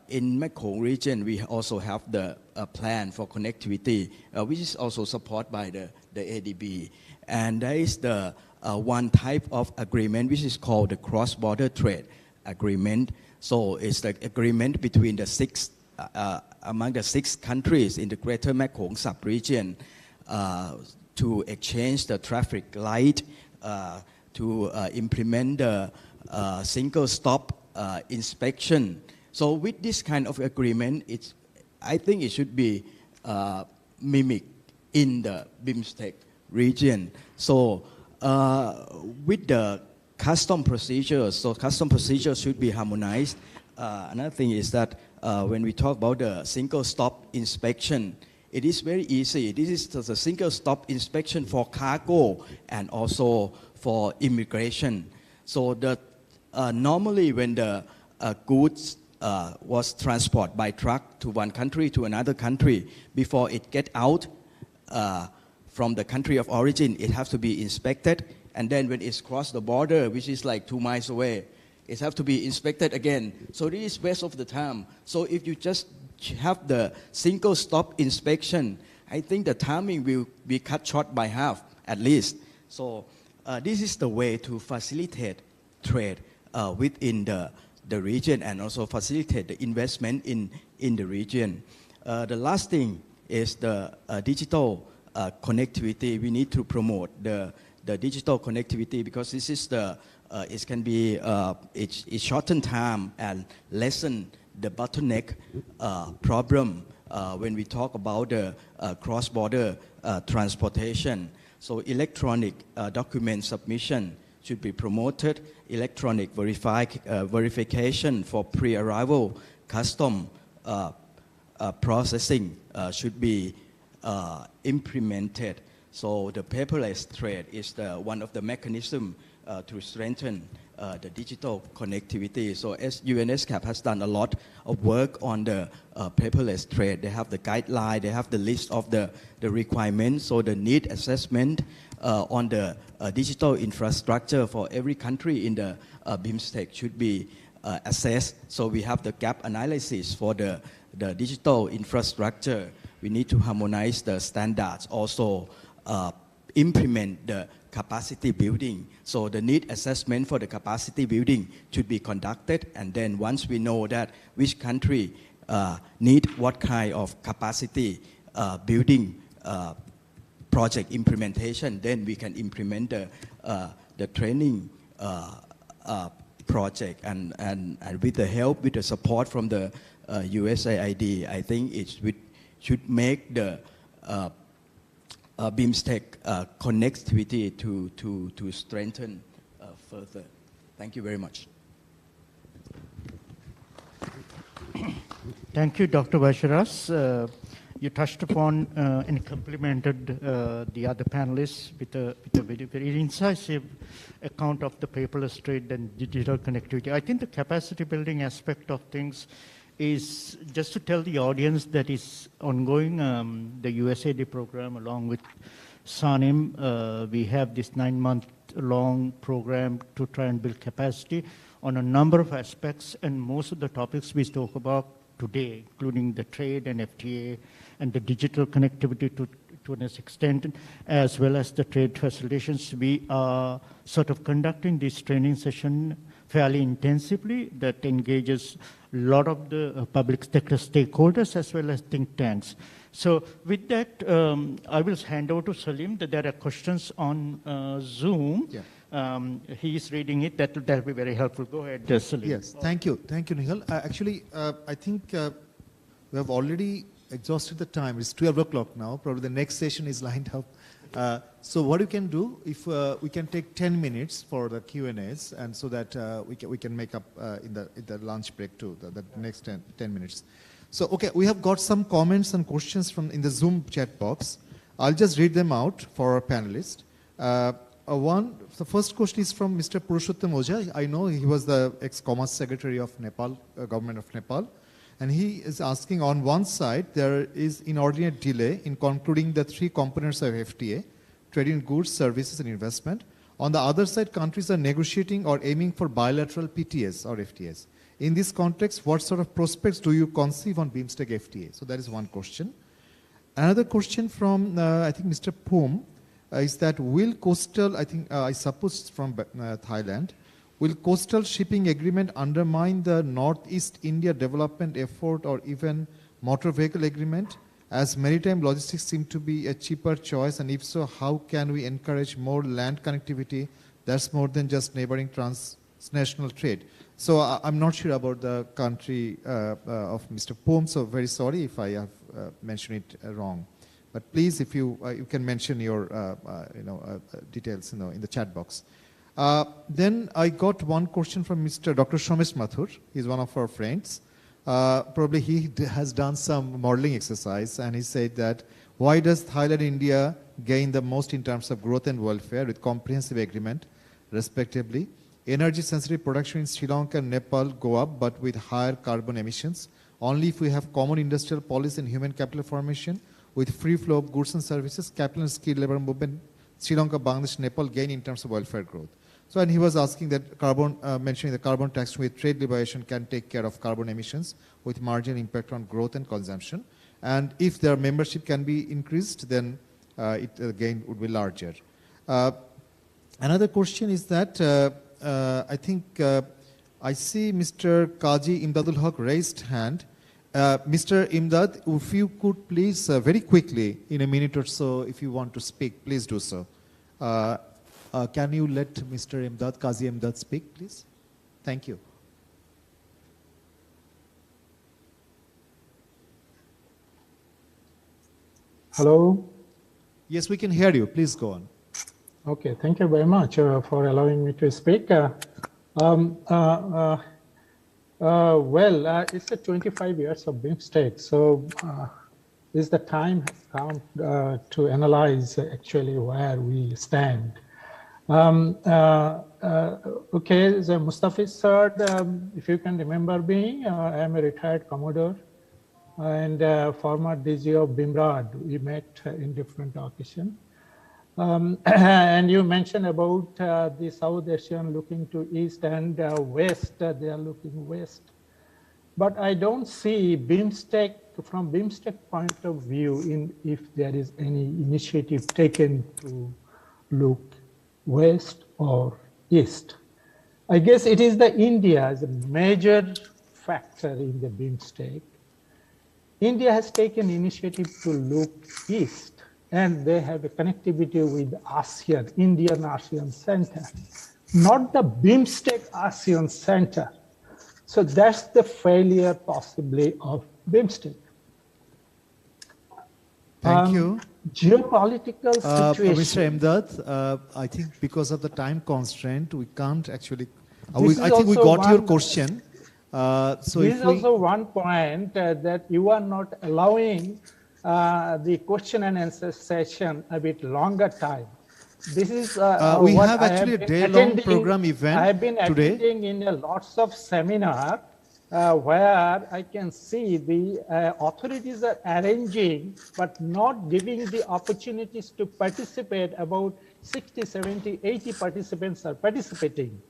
in Mekong region we also have the plan for connectivity, which is also supported by the ADB, and there is the one type of agreement which is called the cross-border trade agreement. So it's the agreement between the among the 6 countries in the Greater Mekong sub-region to exchange the traffic light, to implement the single stop inspection. So with this kind of agreement, I think it should be mimicked in the BIMSTEC region. So with the custom procedures, so custom procedures should be harmonized. Another thing is that when we talk about the single stop inspection, it is very easy. This is the single stop inspection for cargo and also for immigration. So normally when the goods was transported by truck to one country to another country, before it get out from the country of origin, it has to be inspected, and then when it's crossed the border, which is like 2 miles away, it has to be inspected again. So this is waste of the time. So if you just have the single stop inspection, I think the timing will be cut short by half at least. So this is the way to facilitate trade within the region and also facilitate the investment in the region. The last thing is the digital connectivity. We need to promote the digital connectivity because this is it can be it shorten time and lessen the bottleneck problem when we talk about the cross-border transportation. So electronic document submission should be promoted. Electronic verification for pre-arrival custom processing should be implemented. So the paperless trade is one of the mechanisms to strengthen the digital connectivity. So as UNESCAP has done a lot of work on the paperless trade. They have the guideline, they have the list of the requirements, so the need assessment on the digital infrastructure for every country in the BIMSTEC should be assessed. So we have the gap analysis for the digital infrastructure. We need to harmonize the standards, also implement the capacity building. So the need assessment for the capacity building should be conducted, and then once we know that which country need what kind of capacity building project implementation, then we can implement the training project, and with the help, with the support from the USAID, I think it should make the BIMSTEC connectivity to strengthen further. Thank you very much. Thank you, Dr. Vaisharas. You touched upon and complemented the other panelists with a very, very incisive account of the paperless trade and digital connectivity. I think the capacity building aspect of things is just to tell the audience that is ongoing. The USAID program, along with SANIM, we have this 9-month-long program to try and build capacity on a number of aspects, and most of the topics we spoke about today, including the trade and FTA and the digital connectivity to an extent, as well as the trade facilitations. We are sort of conducting this training session fairly intensively that engages a lot of the public sector stakeholders as well as think tanks. So with that, I will hand over to Salim. There are questions on Zoom. Yeah. He is reading it. That will be very helpful. Go ahead, Salim. Yes, thank you, Nihal. Actually, I think we have already exhausted the time. It's 12 o'clock now. Probably the next session is lined up. So what you can do, if we can take 10 minutes for the Q&As, and so that we can make up in the lunch break too, the next 10 minutes. So, okay, we have got some comments and questions in the Zoom chat box. I'll just read them out for our panelists. The first question is from Mr. Purushottam Oja. I know he was the ex-Commerce Secretary of Nepal, Government of Nepal. And he is asking, on one side, there is inordinate delay in concluding the 3 components of FTA, trade in goods, services, and investment. On the other side, countries are negotiating or aiming for bilateral PTAs or FTAs. In this context, what sort of prospects do you conceive on BIMSTEC FTA? So that is one question. Another question from, I think, Mr. Poom, is that will coastal, I suppose it's from Thailand, will coastal shipping agreement undermine the Northeast India development effort or even motor vehicle agreement, as maritime logistics seem to be a cheaper choice, and if so, how can we encourage more land connectivity that's more than just neighboring transnational trade? So I'm not sure about the country of Mr. Poom, so very sorry if I have mentioned it wrong. But please, if you can mention your details in the chat box. Then I got one question from Mr. Dr. Shomesh Mathur. He's one of our friends. Probably he has done some modeling exercise, and he said that why does Thailand and India gain the most in terms of growth and welfare with comprehensive agreement, respectively? Energy sensitive production in Sri Lanka and Nepal go up, but with higher carbon emissions. Only if we have common industrial policy and human capital formation with free flow of goods and services, capital and skilled labor movement, Sri Lanka, Bangladesh, Nepal gain in terms of welfare growth. So, and he was asking that mentioning the carbon tax with trade liberation can take care of carbon emissions with marginal impact on growth and consumption. And if their membership can be increased, then it again would be larger. Another question is that I think I see Mr. Kaji Imdadul Haq raised hand. Mr. Imdad, if you could please very quickly, in a minute or so, if you want to speak, please do so. Can you let Mr. Imdad, Kazi Imdad speak, please? Thank you. Hello? Yes, we can hear you. Please go on. Okay, thank you very much for allowing me to speak. It's a 25 years of BIMSTEC, so is the time has come to analyze actually where we stand. Okay, so Mustafiz sir, if you can remember me, I am a retired Commodore and former DG of BIMRAD. We met in different occasions. And you mentioned about the South Asian looking to east and west, they are looking west. But I don't see BIMSTEC, from BIMSTEC point of view, if there is any initiative taken to look west or east. I guess it is the India as a major factor in the BIMSTEC. India has taken initiative to look east, and they have a connectivity with ASEAN, Indian ASEAN Center, not the BIMSTEC ASEAN Center. So that's the failure possibly of BIMSTEC. Thank you. Geopolitical situation. Mr. Emdad, I think because of the time constraint, we can't actually. This I is think we also got your one- question. So This if is also one point that you are not allowing the question and answer session a bit longer time. This is we what have I actually a been day-long attending. program event I have been today. attending in lots of seminar where I can see the authorities are arranging but not giving the opportunities to participate. About 60, 70, 80 participants are participating.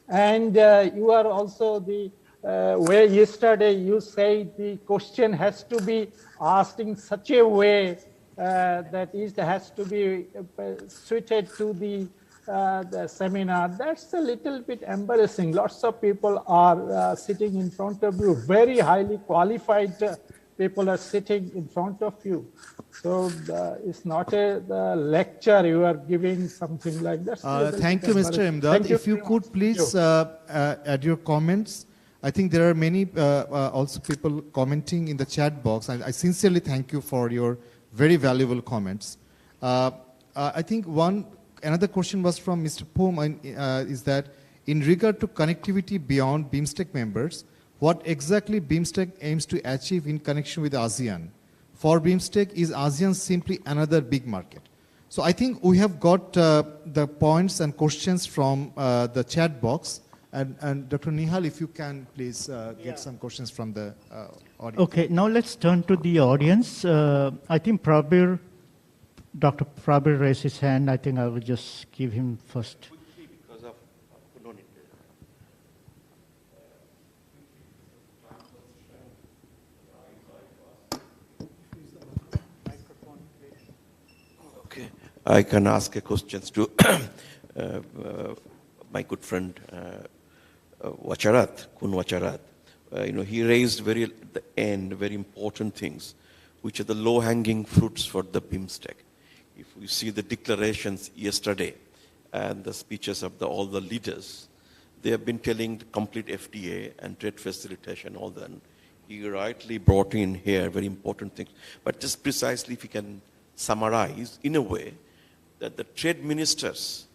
And you are also the where yesterday you say the question has to be asked in such a way that it has to be suited to the seminar. That's a little bit embarrassing. Lots of people are sitting in front of you, very highly qualified people are sitting in front of you. So it's not a lecture you are giving, something like that. Thank you, Mr. Emdad. If you could please add your comments. I think there are many also people commenting in the chat box. I sincerely thank you for your very valuable comments. I think another question was from Mr. Pom, is that in regard to connectivity beyond BIMSTEC members, what exactly BIMSTEC aims to achieve in connection with ASEAN? For BIMSTEC, is ASEAN simply another big market? So I think we have got the points and questions from the chat box. And Dr. Nihal, if you can please get some questions from the audience. Okay, now let's turn to the audience. I think Dr. Prabir raised his hand. I think I will just give him first. Because of no need. Okay, I can ask a questions to my good friend Kun Wacharat. He raised at the end very important things, which are the low-hanging fruits for the BIMSTEC. If we see the declarations yesterday and the speeches of all the leaders, they have been telling the complete FTA and trade facilitation, all that. He rightly brought in here very important things. But just precisely, if you can summarize in a way that the trade ministers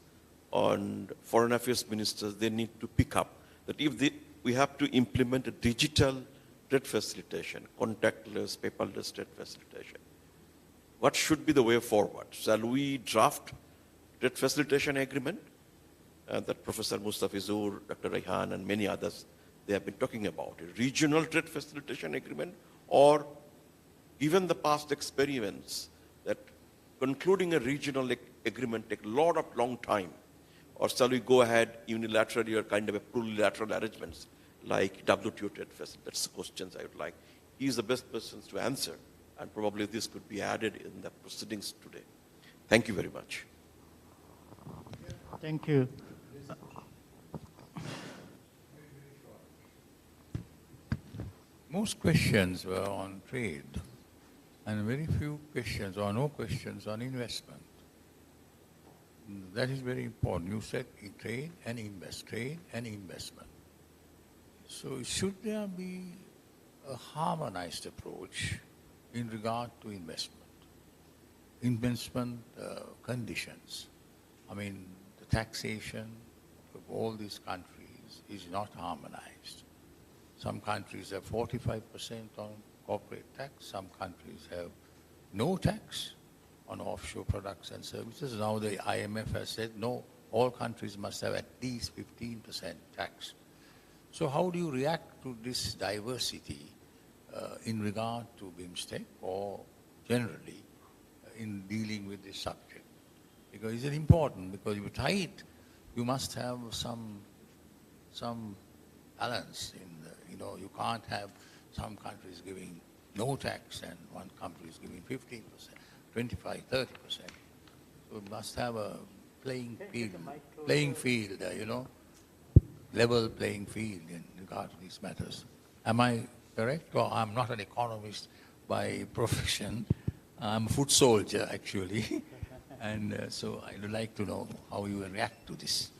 and foreign affairs ministers, they need to pick up that if we have to implement a digital trade facilitation, contactless, paperless trade facilitation, what should be the way forward? Shall we draft trade facilitation agreement that Professor Mustafizur, Dr. Raihan, and many others, they have been talking about? A regional trade facilitation agreement, or given the past experiments that concluding a regional agreement take a long time, or shall we go ahead unilaterally or kind of a plurilateral arrangements like WTO trade facilitation? That's the questions I would like. He is the best person to answer, and probably this could be added in the proceedings today. Thank you very much. Thank you. Most questions were on trade, and very few questions or no questions on investment. That is very important. You said trade and investment. So should there be a harmonized approach in regard to investment conditions? I mean, the taxation of all these countries is not harmonized. Some countries have 45% on corporate tax. Some countries have no tax on offshore products and services. Now the IMF has said no all countries must have at least 15% tax. So how do you react to this diversity in regard to BIMSTEC or generally in dealing with this subject? Because it's important, because if you tie it, you must have some balance in the, you can't have some countries giving no tax and one country is giving 15%, 25, 30%. So you must have a playing field, level playing field in regard to these matters. Am I correct? Well, I'm not an economist by profession. I'm a foot soldier, actually. And so I would like to know how you react to this.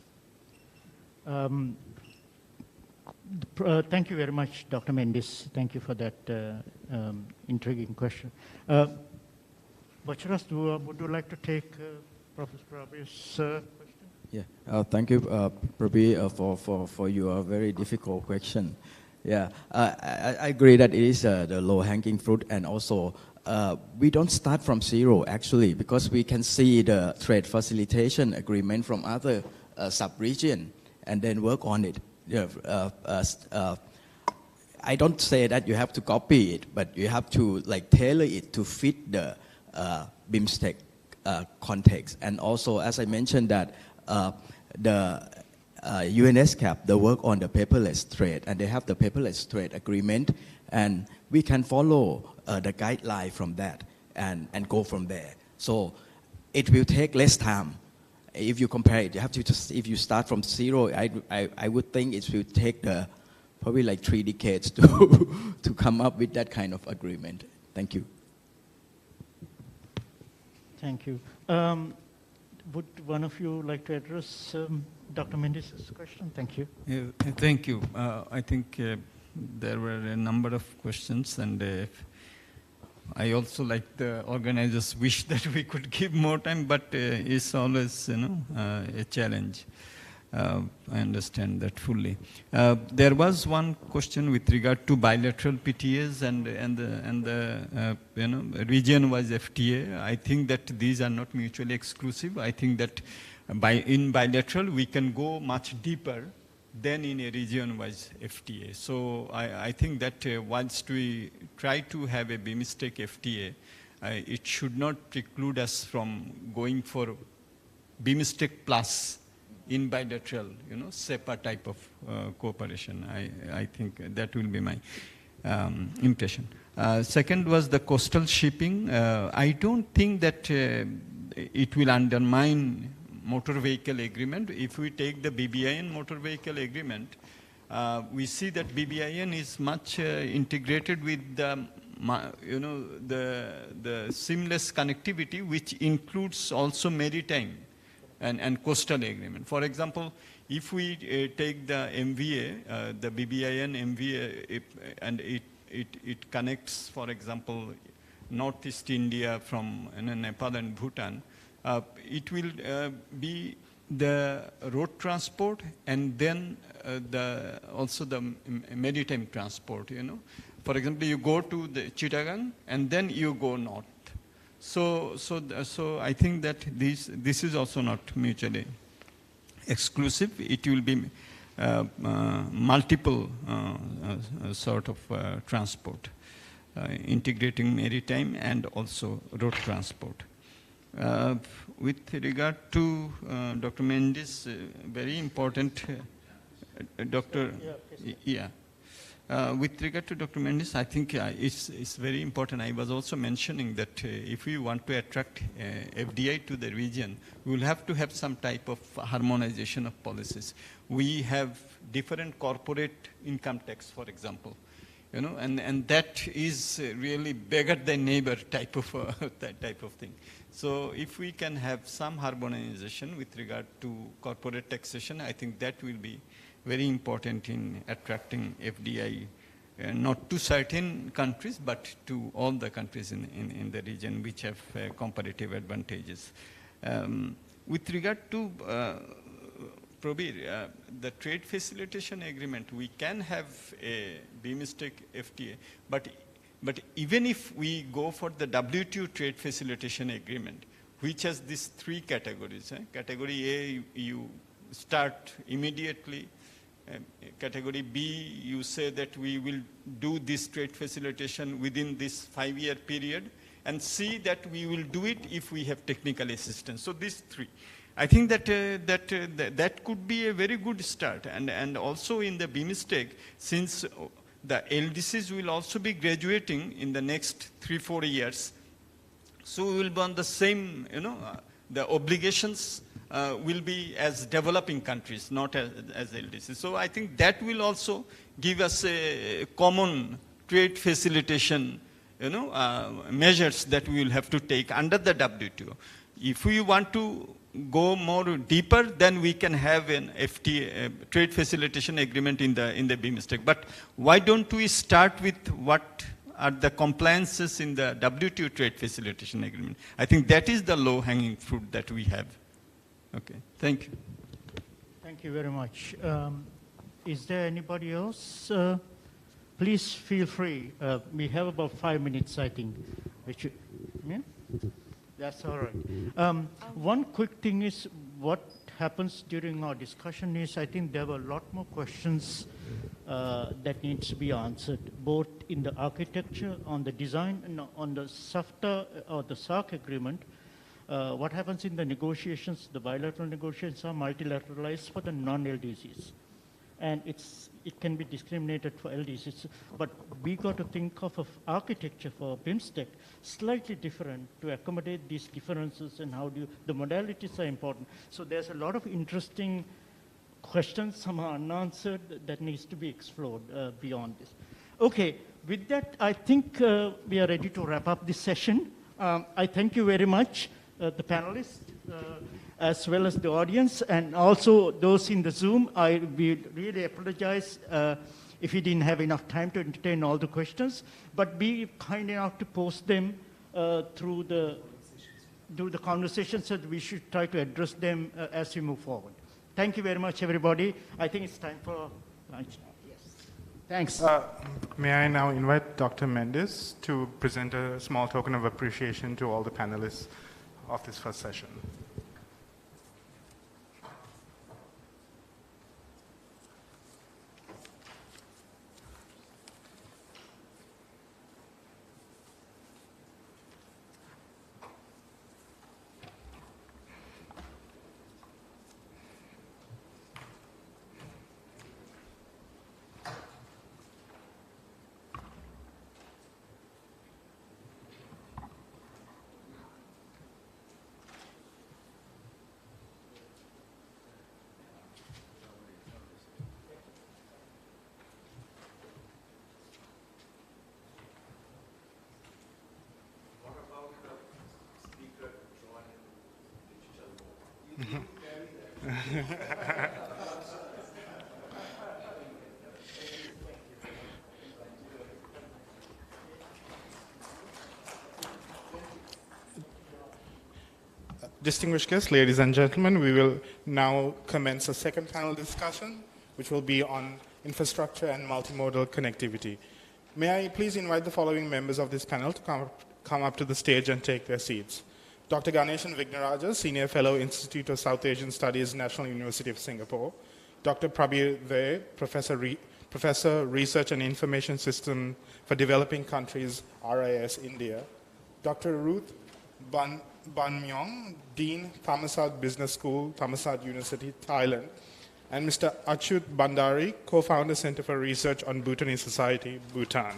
Thank you very much, Dr. Mendes. Thank you for that intriguing question. Bacharas, would you like to take Professor Prabir's question? Yeah, thank you, Prabir, for your very difficult question. Yeah, I agree that it is the low-hanging fruit, and also we don't start from zero, actually, because we can see the trade facilitation agreement from other sub-region and then work on it. I don't say that you have to copy it, but you have to tailor it to fit the BIMSTEC context. And also, as I mentioned, that the UNSCAP, they work on the paperless trade, and they have the paperless trade agreement, and we can follow the guideline from that and go from there. So it will take less time. If you compare it, you have to just, if you start from zero, I would think it will take probably 3 decades to come up with that kind of agreement. Thank you. Thank you. Would one of you like to address Dr. Mendes' question? Thank you. Thank you. I think there were a number of questions, and I also, like the organizers, wish that we could give more time, but it's always, a challenge. I understand that fully. There was one question with regard to bilateral PTAs and the region-wise FTA. I think that these are not mutually exclusive. I think that in bilateral we can go much deeper than in a region-wise FTA. So I think that once we try to have a BIMSTEC FTA, it should not preclude us from going for BIMSTEC plus in bilateral, SEPA type of cooperation. I think that will be my impression. Second was the coastal shipping. I don't think that it will undermine motor vehicle agreement. If we take the BBIN motor vehicle agreement, we see that BBIN is much integrated with the seamless connectivity, which includes also maritime and coastal agreement. For example, if we take the MVA, the BBIN MVA, and it connects, for example, Northeast India from Nepal and Bhutan, it will be the road transport and then also the maritime transport, For example, you go to the Chittagong and then you go north. So I think that this is also not mutually exclusive. It will be multiple sort of transport, integrating maritime and also road transport. With regard to Dr. Mendes, very important, with regard to Dr. Mendes, I think it's very important. I was also mentioning that if we want to attract FDI to the region, we will have to have some type of harmonization of policies. We have different corporate income tax, for example, and that is really beggar thy neighbor type of that type of thing. So if we can have some harmonization with regard to corporate taxation, I think that will be very important in attracting FDI, not to certain countries, but to all the countries in the region which have comparative advantages. With regard to Prabir, the trade facilitation agreement, we can have a BIMSTEC FTA, but even if we go for the WTO trade facilitation agreement, which has these three categories. Category A, you start immediately. Category B, you say that we will do this trade facilitation within this 5-year period, and C, that we will do it if we have technical assistance. So these three. I think that that could be a very good start. And also in the BIMSTEC, since the LDCs will also be graduating in the next 3-4 years, so we will be on the same, the obligations will be as developing countries, not as LDCs. So I think that will also give us a common trade facilitation, measures that we will have to take under the WTO. If we want to go more deeper, then we can have an FTA, trade facilitation agreement in the BIMSTEC. But why don't we start with what are the compliances in the WTO trade facilitation agreement? I think that is the low-hanging fruit that we have. Okay, thank you. Thank you very much. Is there anybody else? Please feel free. We have about 5 minutes, I think. Yeah? That's all right. One quick thing is what happens during our discussion is I think there were a lot more questions that needs to be answered, both in the architecture, on the design, and on the SAFTA or the SARC agreement. What happens in the negotiations, the bilateral negotiations are multilateralized for the non-LDCs. And it can be discriminated for LDCs. But we got to think of architecture for BIMSTEC slightly different to accommodate these differences and how the modalities are important. So there's a lot of interesting questions, some are unanswered, that needs to be explored beyond this. Okay, with that, I think we are ready to wrap up this session. I thank you very much, the panelists, as well as the audience, and also those in the Zoom. We really apologize if we didn't have enough time to entertain all the questions, but be kind enough to post them through the conversations, so that we should try to address them as we move forward. Thank you very much, everybody. I think it's time for lunch now. Yes. Thanks. May I now invite Dr. Mendes to present a small token of appreciation to all the panelists of this first session. Distinguished guests, ladies and gentlemen, we will now commence a second panel discussion, which will be on infrastructure and multimodal connectivity. May I please invite the following members of this panel to come up to the stage and take their seats. Dr. Ganeshan Vignaraja, Senior Fellow, Institute of South Asian Studies, National University of Singapore. Dr. Prabir Dey, Professor, Research and Information System for Developing Countries, RIS, India. Dr. Ruth Ban Myong, Dean, Thammasat Business School, Thammasat University, Thailand. And Mr. Achyut Bandari, Co-founder, Center for Research on Bhutanese Society, Bhutan.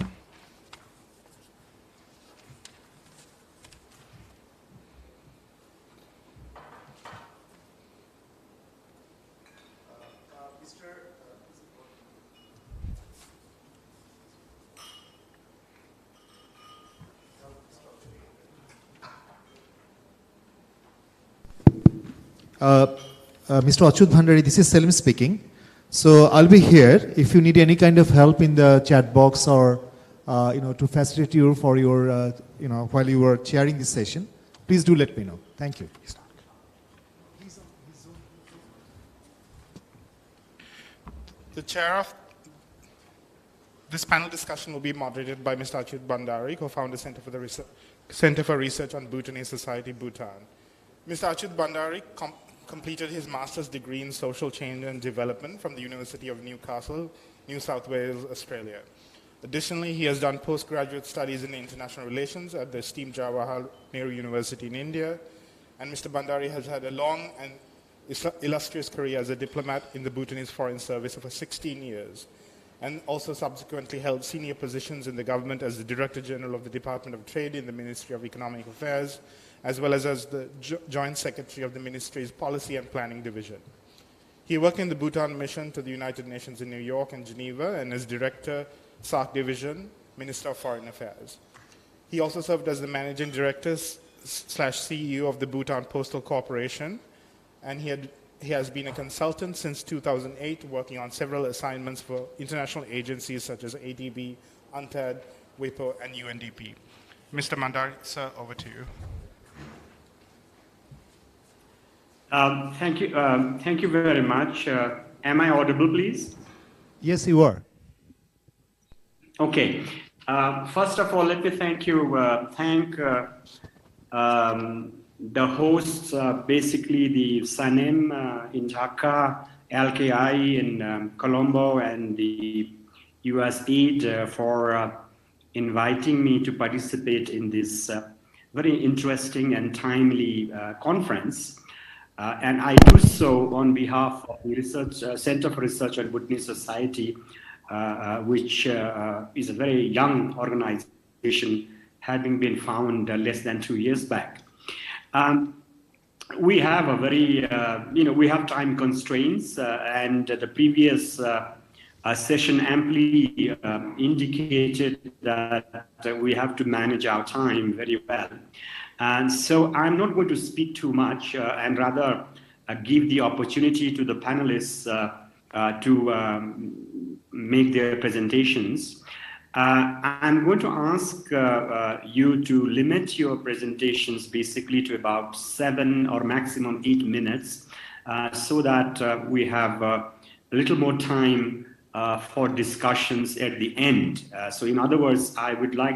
Mr. Achyut Bandari, this is Selim speaking. So I'll be here if you need any kind of help in the chat box or to facilitate you for your while you were chairing this session. Please do let me know. Thank you. The chair of this panel discussion will be moderated by Mr. Achyut Bandari, co-founder, Center for Research on Bhutanese Society, Bhutan. Mr. Achut Bhandari completed his master's degree in social change and development from the University of Newcastle, New South Wales, Australia. Additionally, he has done postgraduate studies in international relations at the esteemed Jawaharlal Nehru University in India. And Mr. Bhandari has had a long and illustrious career as a diplomat in the Bhutanese Foreign Service for 16 years, and also subsequently held senior positions in the government as the Director General of the Department of Trade in the Ministry of Economic Affairs, as well as the Joint Secretary of the Ministry's Policy and Planning Division. He worked in the Bhutan mission to the United Nations in New York and Geneva, and as Director, SAARC Division, Minister of Foreign Affairs. He also served as the Managing Director / CEO of the Bhutan Postal Corporation, and he has been a consultant since 2008, working on several assignments for international agencies such as ADB, UNCTAD, WIPO, and UNDP. Mr. Bhandari, sir, over to you. Thank you very much. Am I audible, please? Yes, you are. Okay. First of all, let me thank the hosts, basically the SANEM in Dhaka, LKI in Colombo, and the USAID for inviting me to participate in this very interesting and timely conference. And I do so on behalf of the Center for Research on Bhutanese Society, which is a very young organization, having been found less than 2 years back. We have a very, we have time constraints, and the previous session amply indicated that we have to manage our time very well. And so I'm not going to speak too much and rather give the opportunity to the panelists to make their presentations. I'm going to ask you to limit your presentations basically to about 7 or maximum 8 minutes so that we have a little more time for discussions at the end. So in other words, I would like to